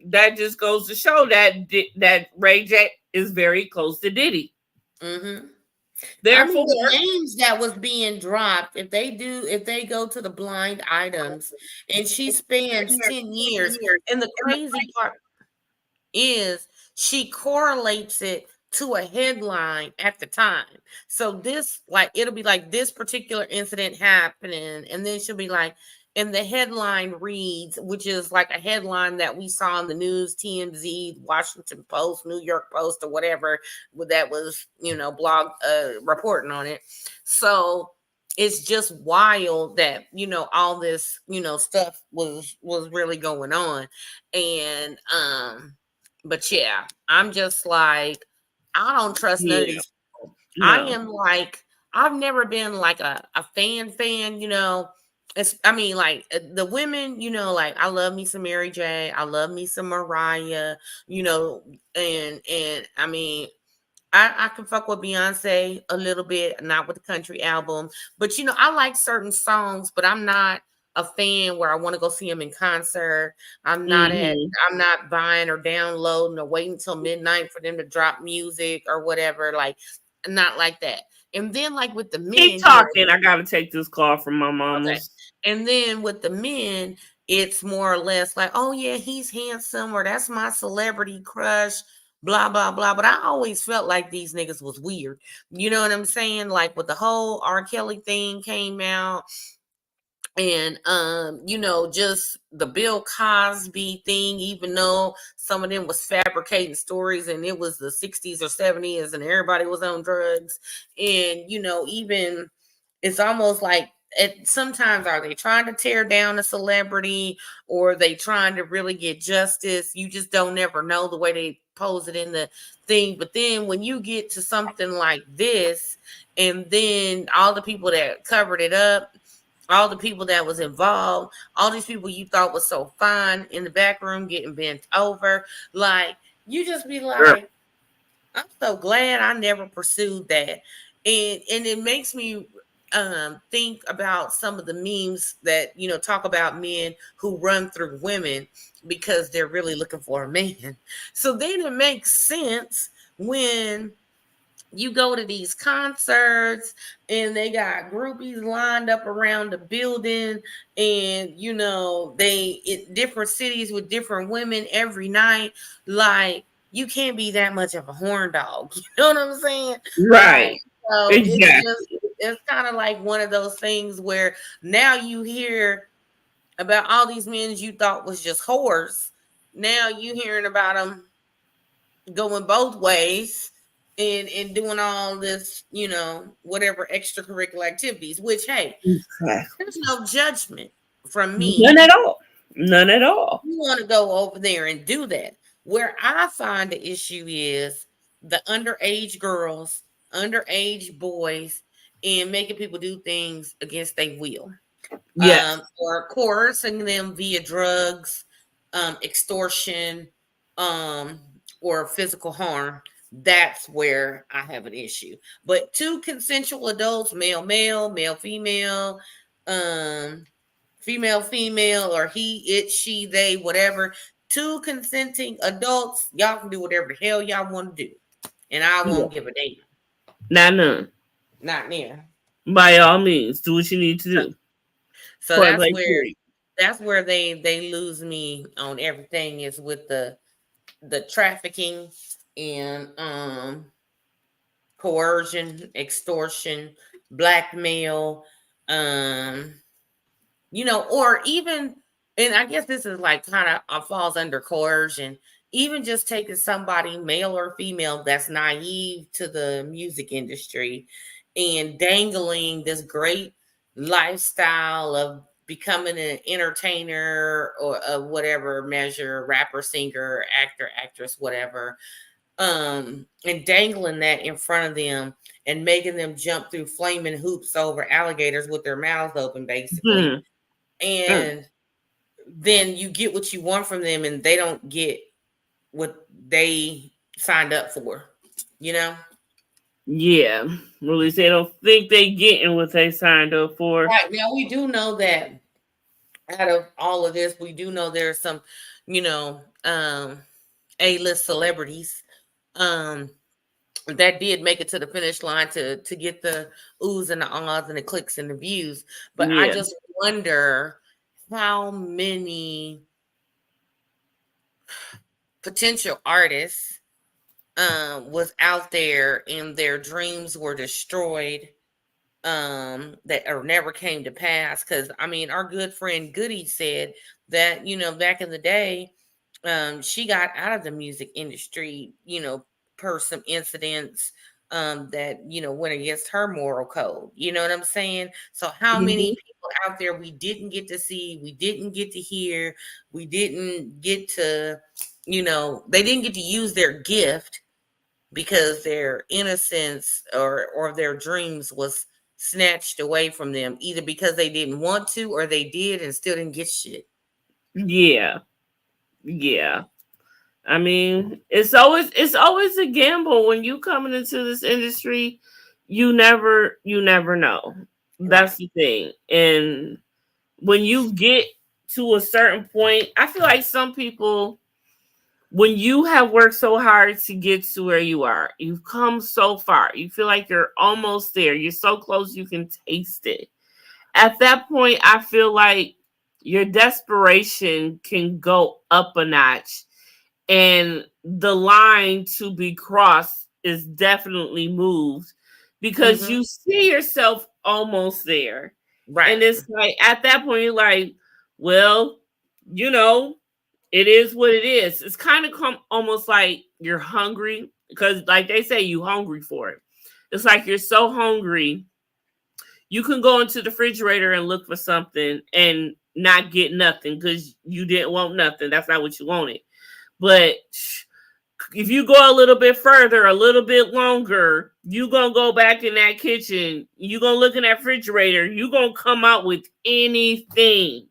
That just goes to show that Ray J is very close to Diddy. Mm-hmm. Therefore, the names that was being dropped, if they go to the blind items, and she spans 10 years, and the crazy part is she correlates it to a headline at the time. So this, it'll be like this particular incident happening, and then she'll be like, and the headline reads, which is like a headline that we saw in the news, TMZ, Washington Post, New York Post, or whatever that was, blog reporting on it. So it's just wild that, all this, stuff was really going on. And, but yeah, I'm just like, I don't trust none of these people. No. I am like, I've never been like a fan, you know. Like the women, you know, like I love me some Mary J. I love me some Mariah, you know, and I mean, I can fuck with Beyonce a little bit, not with the country album, but you know, I like certain songs, but I'm not a fan where I want to go see them in concert. I'm not buying or downloading or waiting until midnight for them to drop music or whatever. Like, not like that. And then like with the men, keep talking. I gotta take this call from my mama's. Okay. And then with the men, it's more or less like, oh yeah, he's handsome, or that's my celebrity crush, blah blah blah. But I always felt like these niggas was weird. You know what I'm saying? Like with the whole R. Kelly thing came out, and you know, just the Bill Cosby thing, even though some of them was fabricating stories and it was the 60s or 70s and everybody was on drugs, and you know, even it's almost like sometimes are they trying to tear down a celebrity, or they trying to really get justice? You just don't never know the way they pose it in the thing. But then when you get to something like this, and then all the people that covered it up, all the people that was involved, all these people you thought was so fine in the back room getting bent over, like you just be like, I'm so glad I never pursued that. And it makes me think about some of the memes that, you know, talk about men who run through women because they're really looking for a man. So then it makes sense when you go to these concerts and they got groupies lined up around the building, and you know, they in different cities with different women every night. Like, you can't be that much of a horn dog. You know what I'm saying? Right. Like, so Exactly. it's kind of like one of those things where now you hear about all these men you thought was just whores. Now you hearing about them going both ways and doing all this, you know, whatever extracurricular activities, which, hey, there's no judgment from me. None at all. None at all. You want to go over there and do that. Where I find the issue is the underage girls, underage boys, and making people do things against their will. Yes. Or coercing them via drugs, extortion, or physical harm. That's where I have an issue. But two consensual adults, male, female, female, or he, it, she, they, whatever. Two consenting adults, y'all can do whatever the hell y'all want to do, and I won't give a damn. Not none. Not near. By all means, do what you need to do. So that's where they lose me on everything, is with the trafficking and coercion, extortion, blackmail, you know, or even, and I guess this is like kind of falls under coercion, even just taking somebody, male or female, that's naive to the music industry and dangling this great lifestyle of becoming an entertainer or of whatever measure, rapper, singer, actor, actress, whatever, and dangling that in front of them and making them jump through flaming hoops over alligators with their mouths open, basically. And then you get what you want from them, and they don't get what they signed up for, you know? Yeah. Well, at least they don't think they getting what they signed up for. Right. Now, we do know that out of all of this, we do know there's some, you know, A-list celebrities that did make it to the finish line to get the oohs and the ahs and the clicks and the views. But I just wonder how many potential artists was out there and their dreams were destroyed, that or never came to pass. Because I mean, our good friend Goody said that, you know, back in the day, she got out of the music industry, you know, per some incidents that, you know, went against her moral code. You know what I'm saying? So how many people out there we didn't get to see, we didn't get to hear, we didn't get to, you know, they didn't get to use their gift because their innocence or their dreams was snatched away from them, either because they didn't want to or they did and still didn't get shit. Yeah. I mean, it's always a gamble when you coming into this industry. You never know. That's the thing. And when you get to a certain point, I feel like some people, when you have worked so hard to get to where you are, you've come so far, you feel like you're almost there. You're so close, you can taste it. At that point, I feel like your desperation can go up a notch, and the line to be crossed is definitely moved because you see yourself almost there. Right. And it's like, at that point, you're like, well, you know, it is what it is. It's kind of almost like you're hungry, because like they say, you hungry for it. It's like you're so hungry, you can go into the refrigerator and look for something and not get nothing because you didn't want nothing. That's not what you wanted. But if you go a little bit further, a little bit longer, you're going to go back in that kitchen. You're going to look in that refrigerator. You're going to come out with anything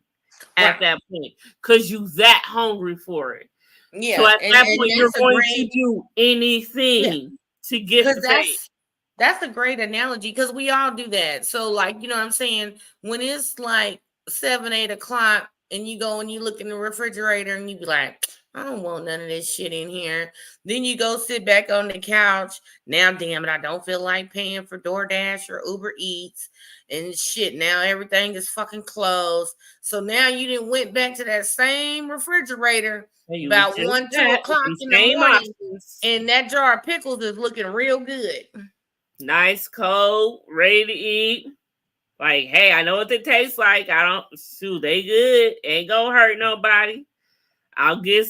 at that point because you're that hungry for it. Yeah. So at that point, you're going to do anything to get the pay. That's a great analogy because we all do that. So, like, you know what I'm saying? When it's like 7, 8 o'clock and you go and you look in the refrigerator and you be like, I don't want none of this shit in here. Then you go sit back on the couch. Now, damn it, I don't feel like paying for DoorDash or Uber Eats and shit. Now everything is fucking closed. So now you didn't went back to that same refrigerator about 1, 2 o'clock in the morning, and that jar of pickles is looking real good. Nice, cold, ready to eat. Like, hey, I know what they taste like. They good. Ain't gonna hurt nobody. I'll get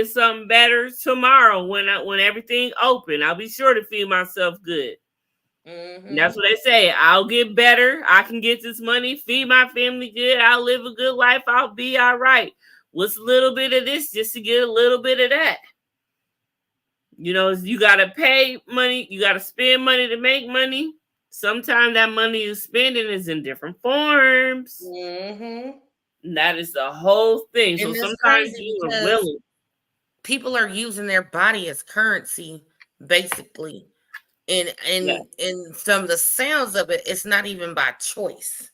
something better tomorrow when everything open. I'll be sure to feed myself good. And that's what they say. I'll get better. I can get this money, feed my family good. I'll live a good life. I'll be all right. What's a little bit of this just to get a little bit of that? You know, you got to pay money. You got to spend money to make money. Sometimes that money you're spending is in different forms. And that is the whole thing. So sometimes you are willing. People are using their body as currency, basically. And some of the sounds of it, it's not even by choice.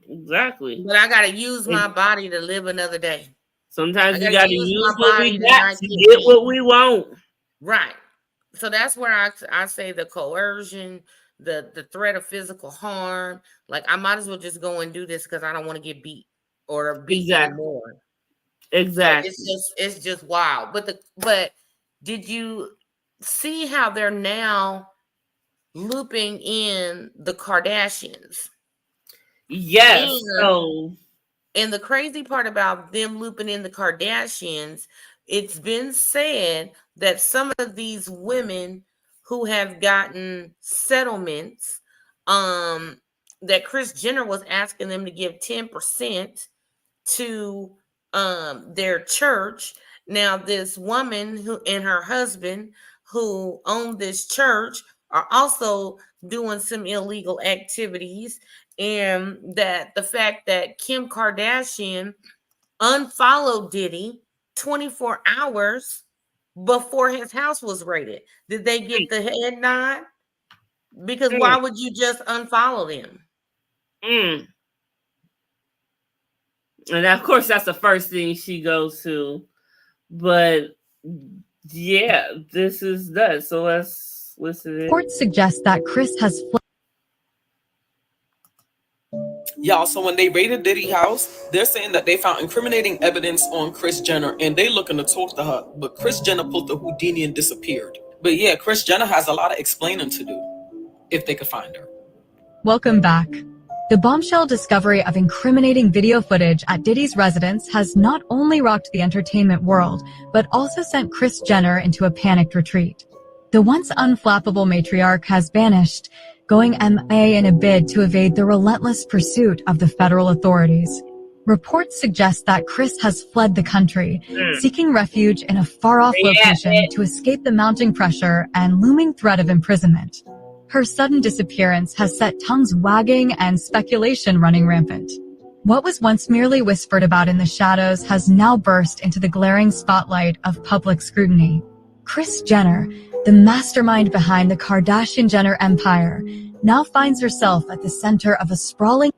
Exactly. But I got to use my body to live another day. Sometimes we got to use what we got to get what we want. Right. So that's where I say the coercion, the threat of physical harm. Like, I might as well just go and do this because I don't want to get beat or beat anymore. Exactly. So it's just wild. But did you see how they're now looping in the Kardashians? Yes. And the crazy part about them looping in the Kardashians, it's been said that some of these women who have gotten settlements, that Kris Jenner was asking them to give 10% to their church. Now, this woman who and her husband who own this church are also doing some illegal activities. And that the fact that Kim Kardashian unfollowed Diddy 24 hours before his house was raided. Did they get the head nod? Because why would you just unfollow them? And of course, that's the first thing she goes to. But yeah, this is that. So let's listen. Reports suggest that Kris has Y'all, so when they raided Diddy's house, they're saying that they found incriminating evidence on Kris Jenner and they looking to talk to her, but Kris Jenner pulled the Houdini and disappeared. But yeah, Kris Jenner has a lot of explaining to do if they could find her. Welcome back. The bombshell discovery of incriminating video footage at Diddy's residence has not only rocked the entertainment world, but also sent Kris Jenner into a panicked retreat. The once unflappable matriarch has vanished, going MIA in a bid to evade the relentless pursuit of the federal authorities. Reports suggest that Kris has fled the country, seeking refuge in a far-off location to escape the mounting pressure and looming threat of imprisonment. Her sudden disappearance has set tongues wagging and speculation running rampant. What was once merely whispered about in the shadows has now burst into the glaring spotlight of public scrutiny. Kris Jenner, the mastermind behind the Kardashian-Jenner empire, now finds herself at the center of a sprawling...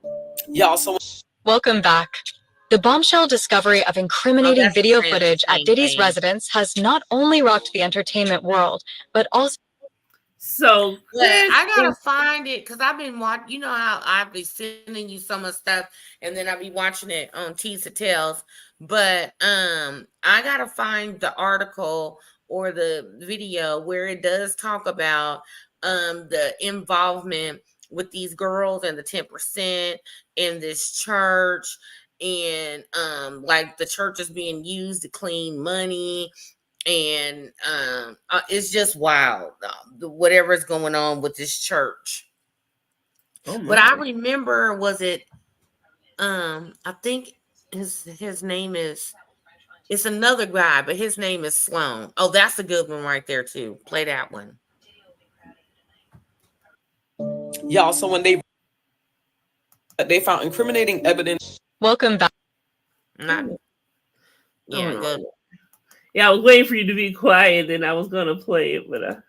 Welcome back. The bombshell discovery of incriminating video footage at Diddy's residence has not only rocked the entertainment world, but also... So I gotta find it because I've been watching. You know how I've been sending you some of stuff, and then I'll be watching it on Tease It Tells. But I gotta find the article or the video where it does talk about the involvement with these girls and the 10% in this church, and like the church is being used to clean money. And it's just wild, whatever is going on with this church. But I remember, was it? I think his name is. It's another guy, but his name is Sloan. Oh, that's a good one right there too. Play that one, y'all. So when they found incriminating evidence. Welcome back. Good. Yeah, I was waiting for you to be quiet, and I was gonna play it, but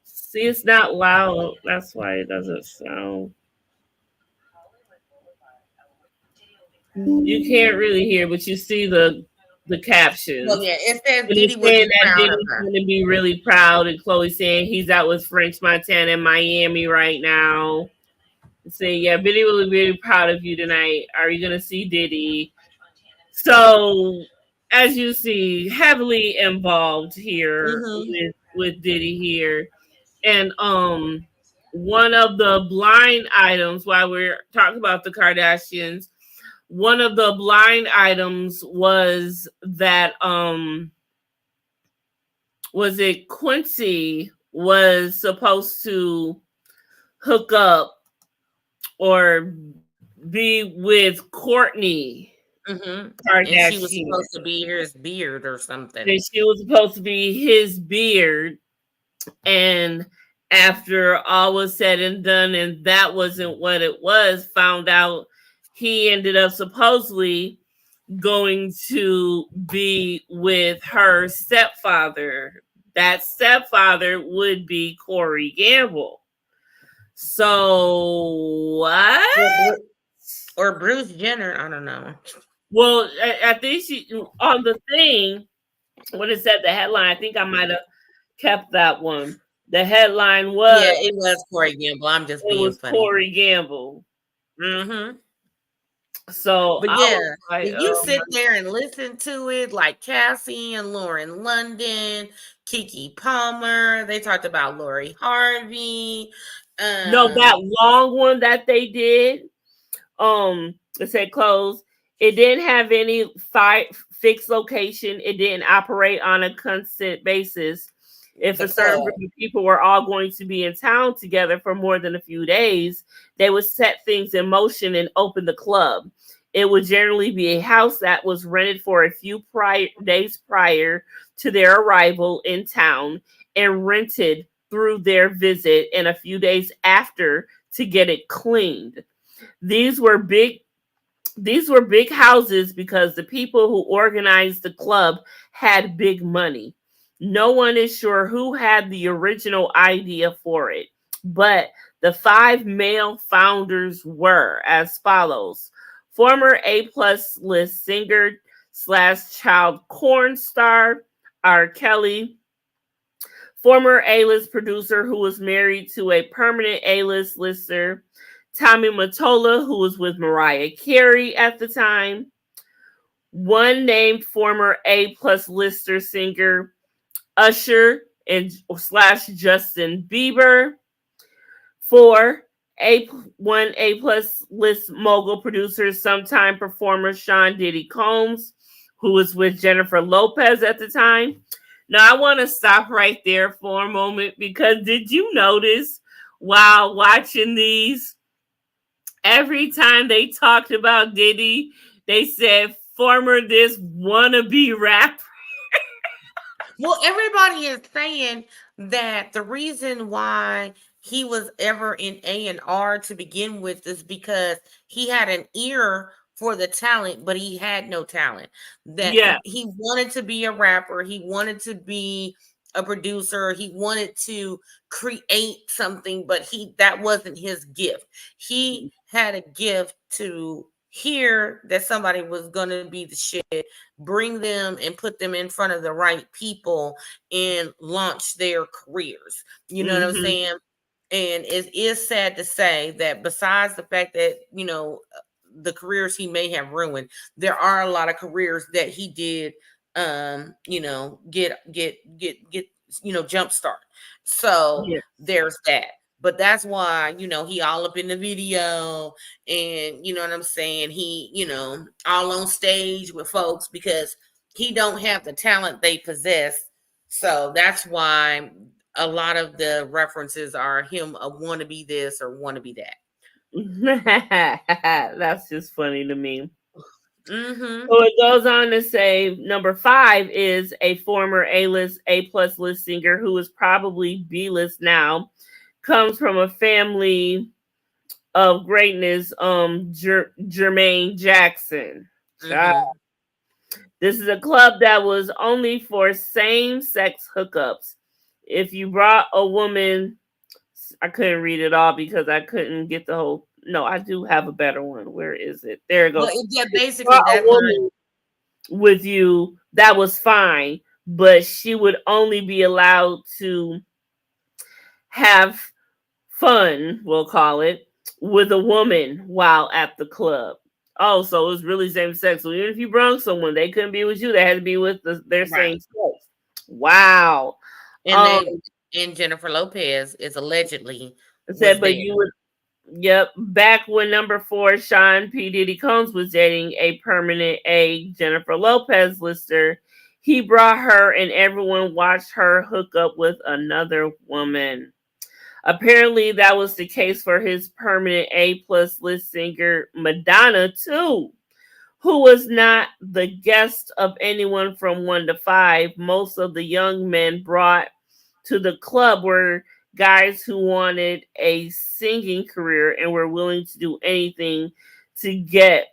see, it's not loud. That's why it doesn't sound. You can't really hear, but you see the captions. Well, yeah, it says Diddy saying that Diddy's going to be really proud, and Chloe saying he's out with French Montana in Miami right now. Saying, yeah, Diddy will be really proud of you tonight. Are you going to see Diddy? So, as you see, heavily involved here with Diddy here. And one of the blind items, while we're talking about the Kardashians, one of the blind items was that Quincy was supposed to hook up or be with Kourtney Kardashian. And she was supposed to be his beard or something. And she was supposed to be his beard. And after all was said and done, and that wasn't what it was, found out he ended up supposedly going to be with her stepfather. That stepfather would be Corey Gamble. So what? Or Bruce Jenner, I don't know. Well, I think she on the thing when it said the headline, I think I might have kept that one. The headline was it was Corey Gamble. I'm just being funny. Corey Gamble. Mm-hmm. So, but yeah, you sit there and listen to it, like Cassie and Lauren London, Keke Palmer. They talked about Lori Harvey. No, that long one that they did. It said closed. It didn't have any fixed location. It didn't operate on a constant basis. If a certain group of people were all going to be in town together for more than a few days, they would set things in motion and open the club. It would generally be a house that was rented for a few days prior to their arrival in town and rented through their visit and a few days after to get it cleaned. These were big houses because the people who organized the club had big money. No one is sure who had the original idea for it, but the 5 male founders were as follows. Former A-plus list singer / child porn star R. Kelly. Former A-list producer who was married to a permanent A-list lister, Tommy Mottola, who was with Mariah Carey at the time. One named former A-plus lister singer, Usher and / Justin Bieber. 4 one A-plus list mogul producer, sometime performer Sean Diddy Combs, who was with Jennifer Lopez at the time. Now I want to stop right there for a moment because did you notice while watching these, every time they talked about Diddy, they said former this wannabe rapper. Well, everybody is saying that the reason why he was ever in A&R to begin with is because he had an ear for the talent, but he had no talent. That Yeah. he wanted to be a rapper, he wanted to be a producer, he wanted to create something, but that wasn't his gift. He had a gift to hear that somebody was going to be the shit, bring them and put them in front of the right people and launch their careers. You know what I'm saying? And it is sad to say that besides the fact that, the careers he may have ruined, there are a lot of careers that he did get jumpstart. So Yes. there's that. But that's why, he all up in the video and, you know what I'm saying? He, all on stage with folks because he don't have the talent they possess. So that's why a lot of the references are him a wannabe this or wannabe that. That's just funny to me. Mm-hmm. So it goes on to say number 5 is a former A-list, A-plus list singer who is probably B-list now, comes from a family of greatness, Jermaine Jackson. Mm-hmm. This is a club that was only for same-sex hookups. If you brought a woman, I couldn't read it all because I couldn't get the whole. No, I do have a better one. Where is it? There it goes. Well, yeah, basically that's with you, that was fine, but she would only be allowed to have fun, we'll call it, with a woman while at the club. Oh, so it was really same sex. So even if you brought someone, they couldn't be with you. They had to be with their same sex. Wow. And Jennifer Lopez is allegedly said, but you would. Yep. Back when number 4, Sean P. Diddy Combs was dating a permanent A, Jennifer Lopez lister, he brought her and everyone watched her hook up with another woman. Apparently, that was the case for his permanent A-plus list singer, Madonna, too, who was not the guest of anyone from 1 to 5. Most of the young men brought to the club were guys who wanted a singing career and were willing to do anything to get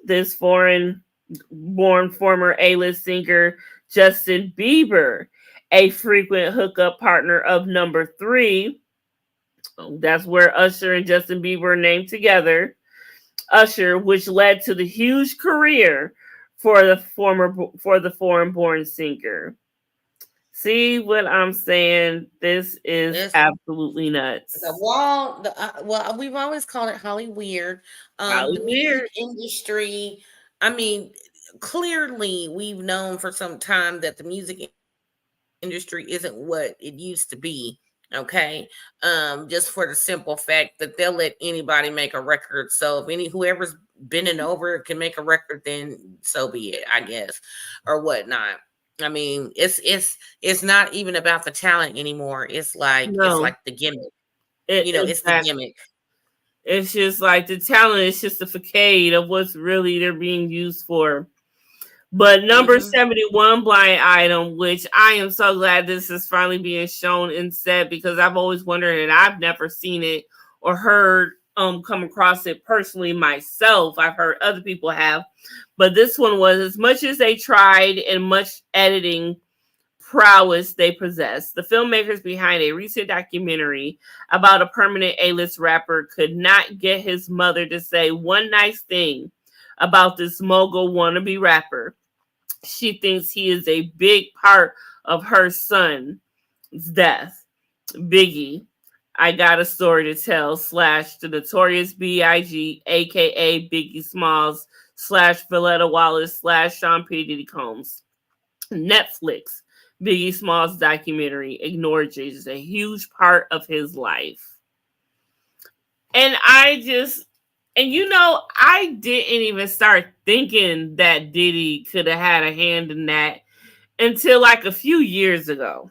this foreign-born former A-list singer Justin Bieber, a frequent hookup partner of number 3. That's where Usher and Justin Bieber are named together. Usher, which led to the huge career for the foreign-born singer. See what I'm saying? This is absolutely nuts. Well, we've always called it Holly Weird. The music industry, I mean, clearly we've known for some time that the music industry isn't what it used to be. Okay. Just for the simple fact that they'll let anybody make a record. So if whoever's bending over can make a record, then so be it, I guess, or whatnot. I mean, it's not even about the talent anymore. It's like the gimmick. It's the gimmick. It's just like the talent is just a facade of what's really they're being used for. But number 71 blind item, which I am so glad this is finally being shown instead, because I've always wondered and I've never seen it or heard come across it personally myself. I've heard other people have. But this one was, as much as they tried and much editing prowess they possess, the filmmakers behind a recent documentary about a permanent A-list rapper could not get his mother to say one nice thing about this mogul wannabe rapper. She thinks he is a big part of her son's death. Biggie, I got a story to tell / the notorious B.I.G., a.k.a. Biggie Smalls / Valletta Wallace / Sean P. Diddy Combs. Netflix, Biggie Smalls documentary, Ignored Jesus, is a huge part of his life. And I didn't even start thinking that Diddy could have had a hand in that until like a few years ago.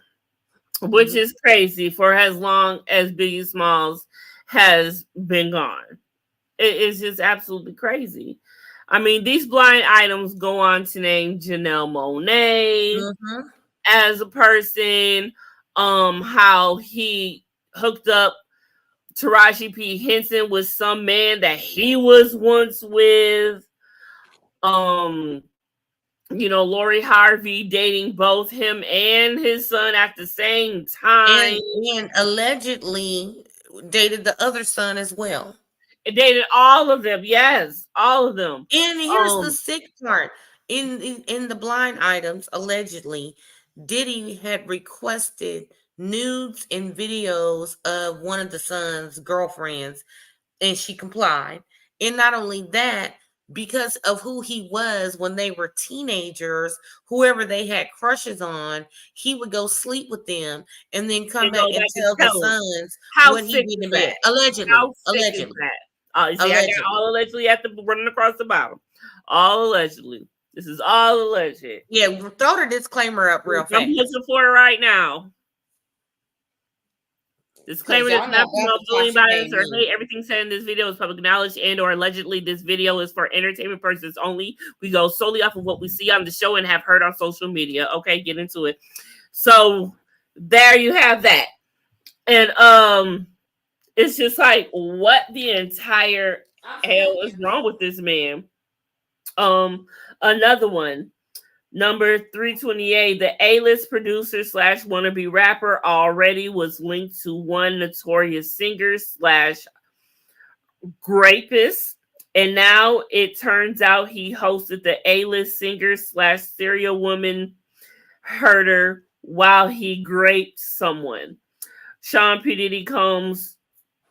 which is crazy for as long as Biggie Smalls has been gone. It is just absolutely crazy. I mean, these blind items go on to name Janelle Monáe as a person, how he hooked up Taraji P. Henson with some man that he was once with. Lori Harvey dating both him and his son at the same time. And allegedly dated the other son as well. It dated all of them. Yes, all of them. And here's the sick part. In the blind items, allegedly, Diddy had requested nudes and videos of one of the son's girlfriends, and she complied. And not only that, because of who he was when they were teenagers, whoever they had crushes on, he would go sleep with them and then come back and tell the sons what he did back. Allegedly. I got all allegedly at the running across the bottom. All allegedly. This is all alleged. Yeah, throw the disclaimer up real fast. I'm looking for it right now. Disclaimer does not promote bullying, violence, or hate. Everything said in this video is public knowledge and or allegedly this video is for entertainment purposes only. We go solely off of what we see on the show and have heard on social media. Okay, get into it. So there you have that. And it's just like, what the entire hell is wrong with this man? Another one. Number 328, the A-list producer / wannabe rapper already was linked to one notorious singer / rapist. And now it turns out he hosted the A-list singer / serial woman herder while he raped someone. Sean P. Diddy Combs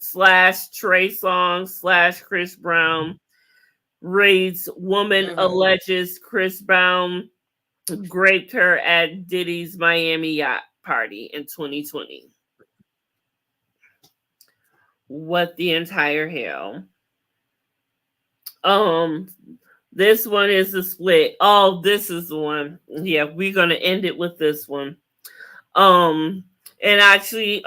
/ Trey Songz / Chris Brown reads, woman alleges Chris Brown raped her at Diddy's Miami yacht party in 2020. What the entire hell? This one is a split. Oh, this is the one. Yeah, we're gonna end it with this one. And actually,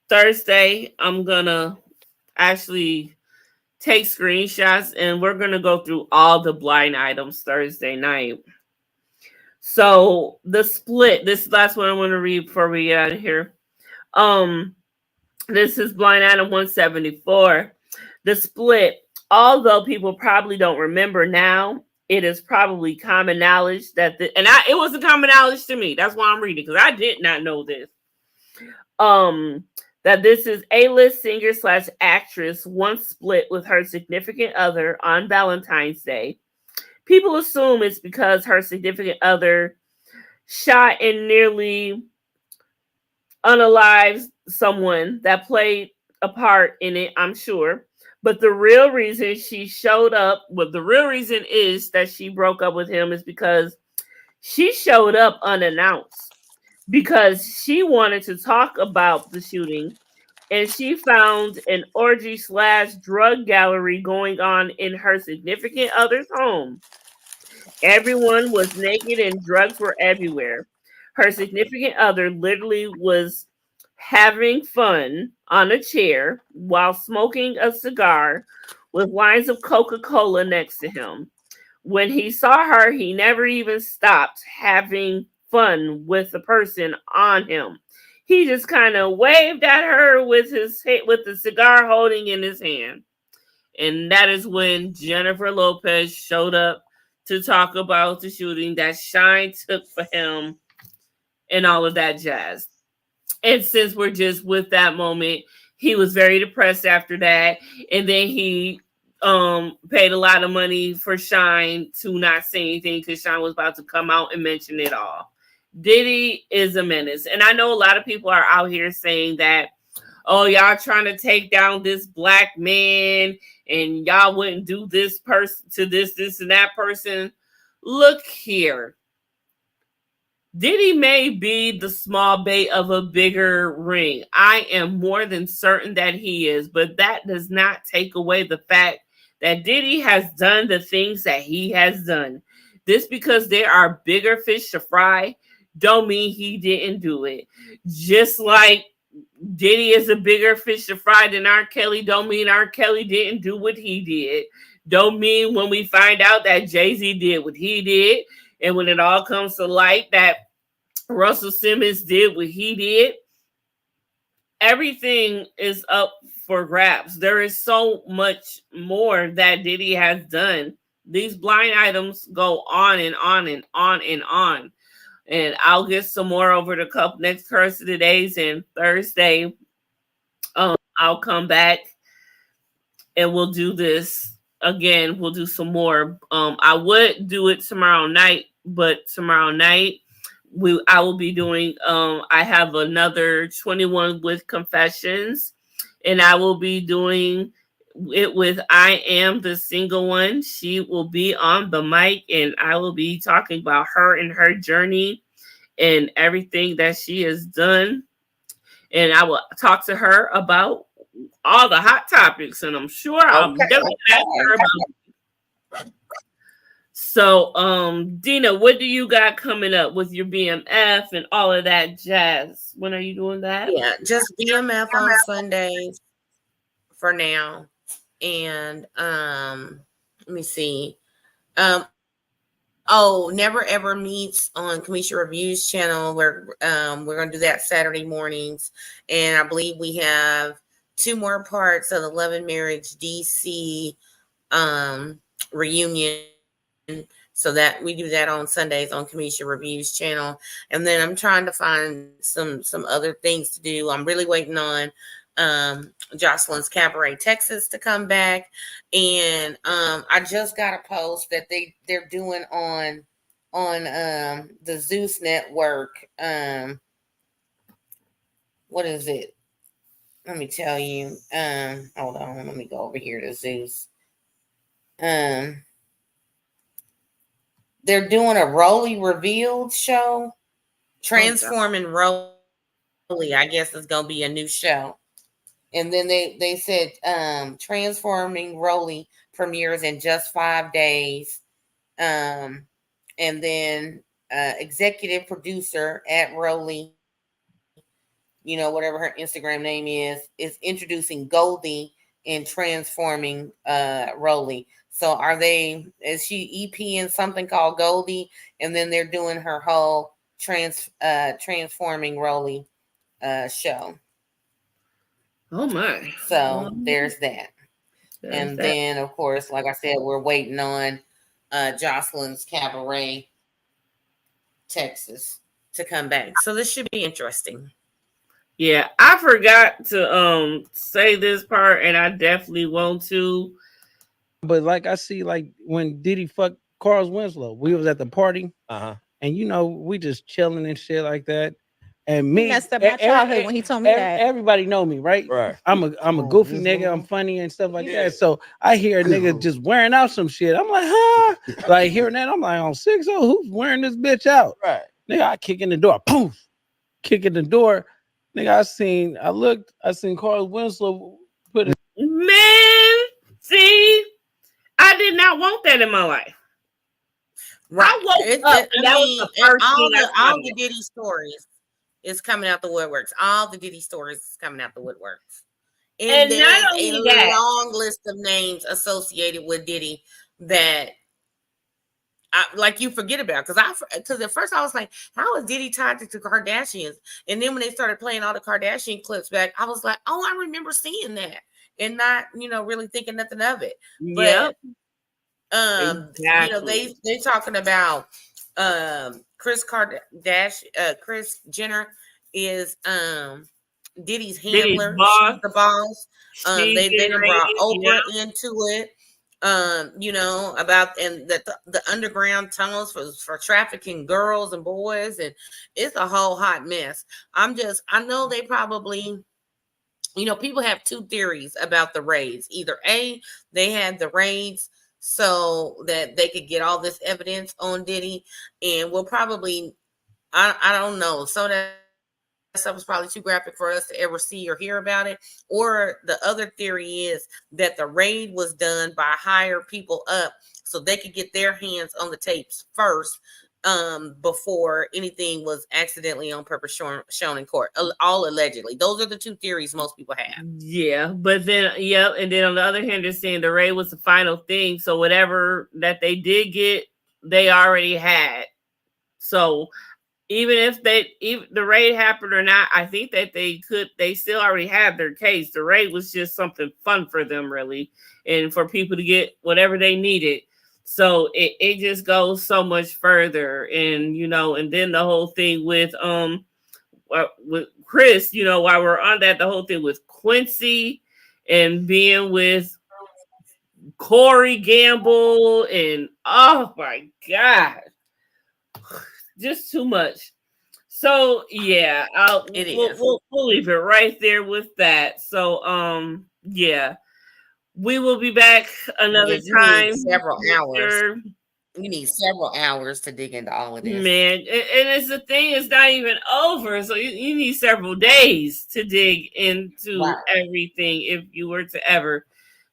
Thursday, I'm gonna actually take screenshots and we're going to go through all the blind items Thursday night. So the split, this last one I want to read before we get out of here. This is blind item 174. The split, although people probably don't remember now, it is probably common knowledge that it wasn't common knowledge to me. That's why I'm reading, because I did not know this. That this is A-list singer / actress once split with her significant other on Valentine's Day. People assume it's because her significant other shot and nearly unalived someone that played a part in it, I'm sure. But the real reason she showed up, the real reason is that she broke up with him is because she showed up unannounced. Because she wanted to talk about the shooting and she found an orgy / drug gallery going on in her significant other's home. Everyone was naked and drugs were everywhere. Her significant other literally was having fun on a chair while smoking a cigar with lines of Coca-Cola next to him. When he saw her, he never even stopped having fun with the person on him. He just kind of waved at her with the cigar holding in his hand. And that is when Jennifer Lopez showed up to talk about the shooting that Shine took for him and all of that jazz. And since we're just with that moment, he was very depressed after that. And then he paid a lot of money for Shine to not say anything because Shine was about to come out and mention it all. Diddy is a menace. And I know a lot of people are out here saying that, oh, y'all trying to take down this black man and y'all wouldn't do this person to this and that person. Look here. Diddy may be the small bait of a bigger ring. I am more than certain that he is, but that does not take away the fact that Diddy has done the things that he has done. This because there are bigger fish to fry don't mean he didn't do it. Just like Diddy is a bigger fish to fry than R. Kelly, don't mean R. Kelly didn't do what he did. Don't mean when we find out that Jay-Z did what he did, and when it all comes to light that Russell Simmons did what he did, everything is up for grabs. There is so much more that Diddy has done. These blind items go on and on and on and on. And I'll get some more over the next curse of the days, and Thursday I'll come back and we'll do this again. We'll do some more. I would do it tomorrow night, but tomorrow night I will be doing I have another 21 with confessions, and I will be doing it with I Am the Single One. She will be on the mic, and I will be talking about her and her journey and everything that she has done. And I will talk to her about all the hot topics, and I'm sure I'll definitely ask her about it. So, Dina, what do you got coming up with your BMF and all of that jazz? When are you doing that? Yeah, just BMF on Sundays for now. And let me see. Never Ever Meets on Kamisha Review's channel. We're gonna do that Saturday mornings, and I believe we have 2 more parts of the Love and Marriage DC reunion. So that we do that on Sundays on Kamisha Review's channel. And then I'm trying to find some other things to do. I'm really waiting on Jocelyn's Cabaret Texas to come back. And I just got a post that they're doing on the Zeus Network. What is it? Let me tell you. Hold on, let me go over here to Zeus. They're doing a Rolly Revealed show. Transforming Rolly, I guess, is going to be a new show. And then they said Transforming Rolly premieres in just 5 days. And then executive producer at Rolly, whatever her Instagram name is introducing Goldie in Transforming Rolly. So is she EPing something called Goldie? And then they're doing her whole Transforming Rolly show. Oh my. So there's that. Then, of course, like I said, we're waiting on Jocelyn's Cabaret Texas to come back. So this should be interesting. Yeah, I forgot to say this part, and I definitely want to. But like I see, like when Diddy fucked Carl Winslow, we was at the party, and we just chilling and shit like that. And me, messed up my childhood when he told me that. Everybody know me, right? Right. I'm a goofy nigga. I'm funny and stuff like that. So I hear a nigga just wearing out some shit. I'm like, huh? Like hearing that, I'm like, on 6-0, who's wearing this bitch out? Right. Nigga, I kick in the door. Poof. Kick in the door. Nigga, I seen Carl Winslow put it. Man, see, I did not want that in my life. Right. I woke up and that was the first thing all the Diddy stories is coming out the woodworks. All the Diddy stories is coming out the woodworks. And there's not only a long list of names associated with Diddy that you forget about. Because at first I was like, how is Diddy tied to the Kardashians? And then when they started playing all the Kardashian clips back, I was like, oh, I remember seeing that. And not, really thinking nothing of it. But exactly. They talking about Kris Jenner is Diddy's handler, the boss. They brought Oprah into it. About the underground tunnels for trafficking girls and boys, and it's a whole hot mess. I know they probably, people have 2 theories about the raids. Either A, they had the raids so that they could get all this evidence on Diddy, and we'll probably, I don't know, some of that stuff was probably too graphic for us to ever see or hear about it. Or the other theory is that the raid was done by higher people up so they could get their hands on the tapes first before anything was accidentally on purpose shown in court. All allegedly. Those are the two theories most people have. Yeah, but then and then on the other hand, they're saying the raid was the final thing. So whatever that they did get, they already had. So even if the raid happened or not, I think that they still already have their case. The raid was just something fun for them, really, and for people to get whatever they needed. So it just goes so much further. And and then the whole thing with Chris, while we're on that, the whole thing with Quincy and being with Corey Gamble, and oh my God, just too much. So yeah, we'll leave it right there with that. So yeah, we will be back another time. Several hours. You need several hours to dig into all of this, man. And it's the thing; it's not even over. So you need several days to dig into everything if you were to ever.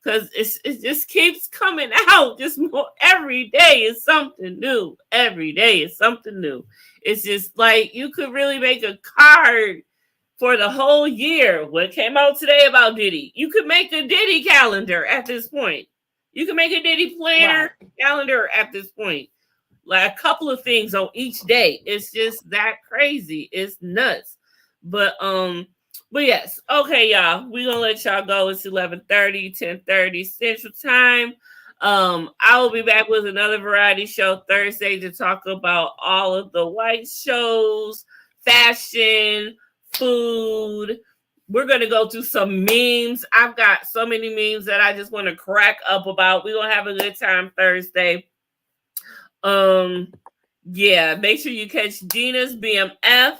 Because it just keeps coming out. Just more every day is something new. Every day is something new. It's just like you could really make a card for the whole year. What came out today about Diddy? You could make a Diddy calendar at this point. You can make a Diddy planner calendar at this point. Like a couple of things on each day. It's just that crazy. It's nuts. But yes. Okay, y'all. We're gonna let y'all go. It's 11:30, 10:30 Central Time. I will be back with another variety show Thursday to talk about all of the white shows, fashion, food. We're going to go through some memes. I've got so many memes that I just want to crack up about. We're going to have a good time Thursday. Yeah, make sure you catch Gina's BMF.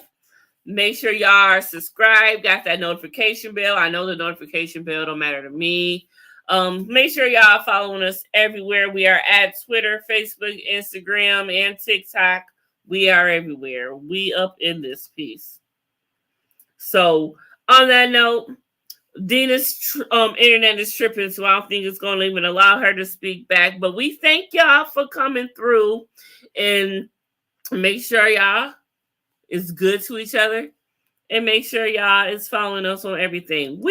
Make sure y'all are subscribed, got that notification bell. I know the notification bell don't matter to me. Make sure y'all following us everywhere. We are at Twitter, Facebook, Instagram, and TikTok. We are everywhere. We up in this piece. So on that note, Dina's internet is tripping, so I don't think it's going to even allow her to speak back. But we thank y'all for coming through, and make sure y'all is good to each other, and make sure y'all is following us on everything.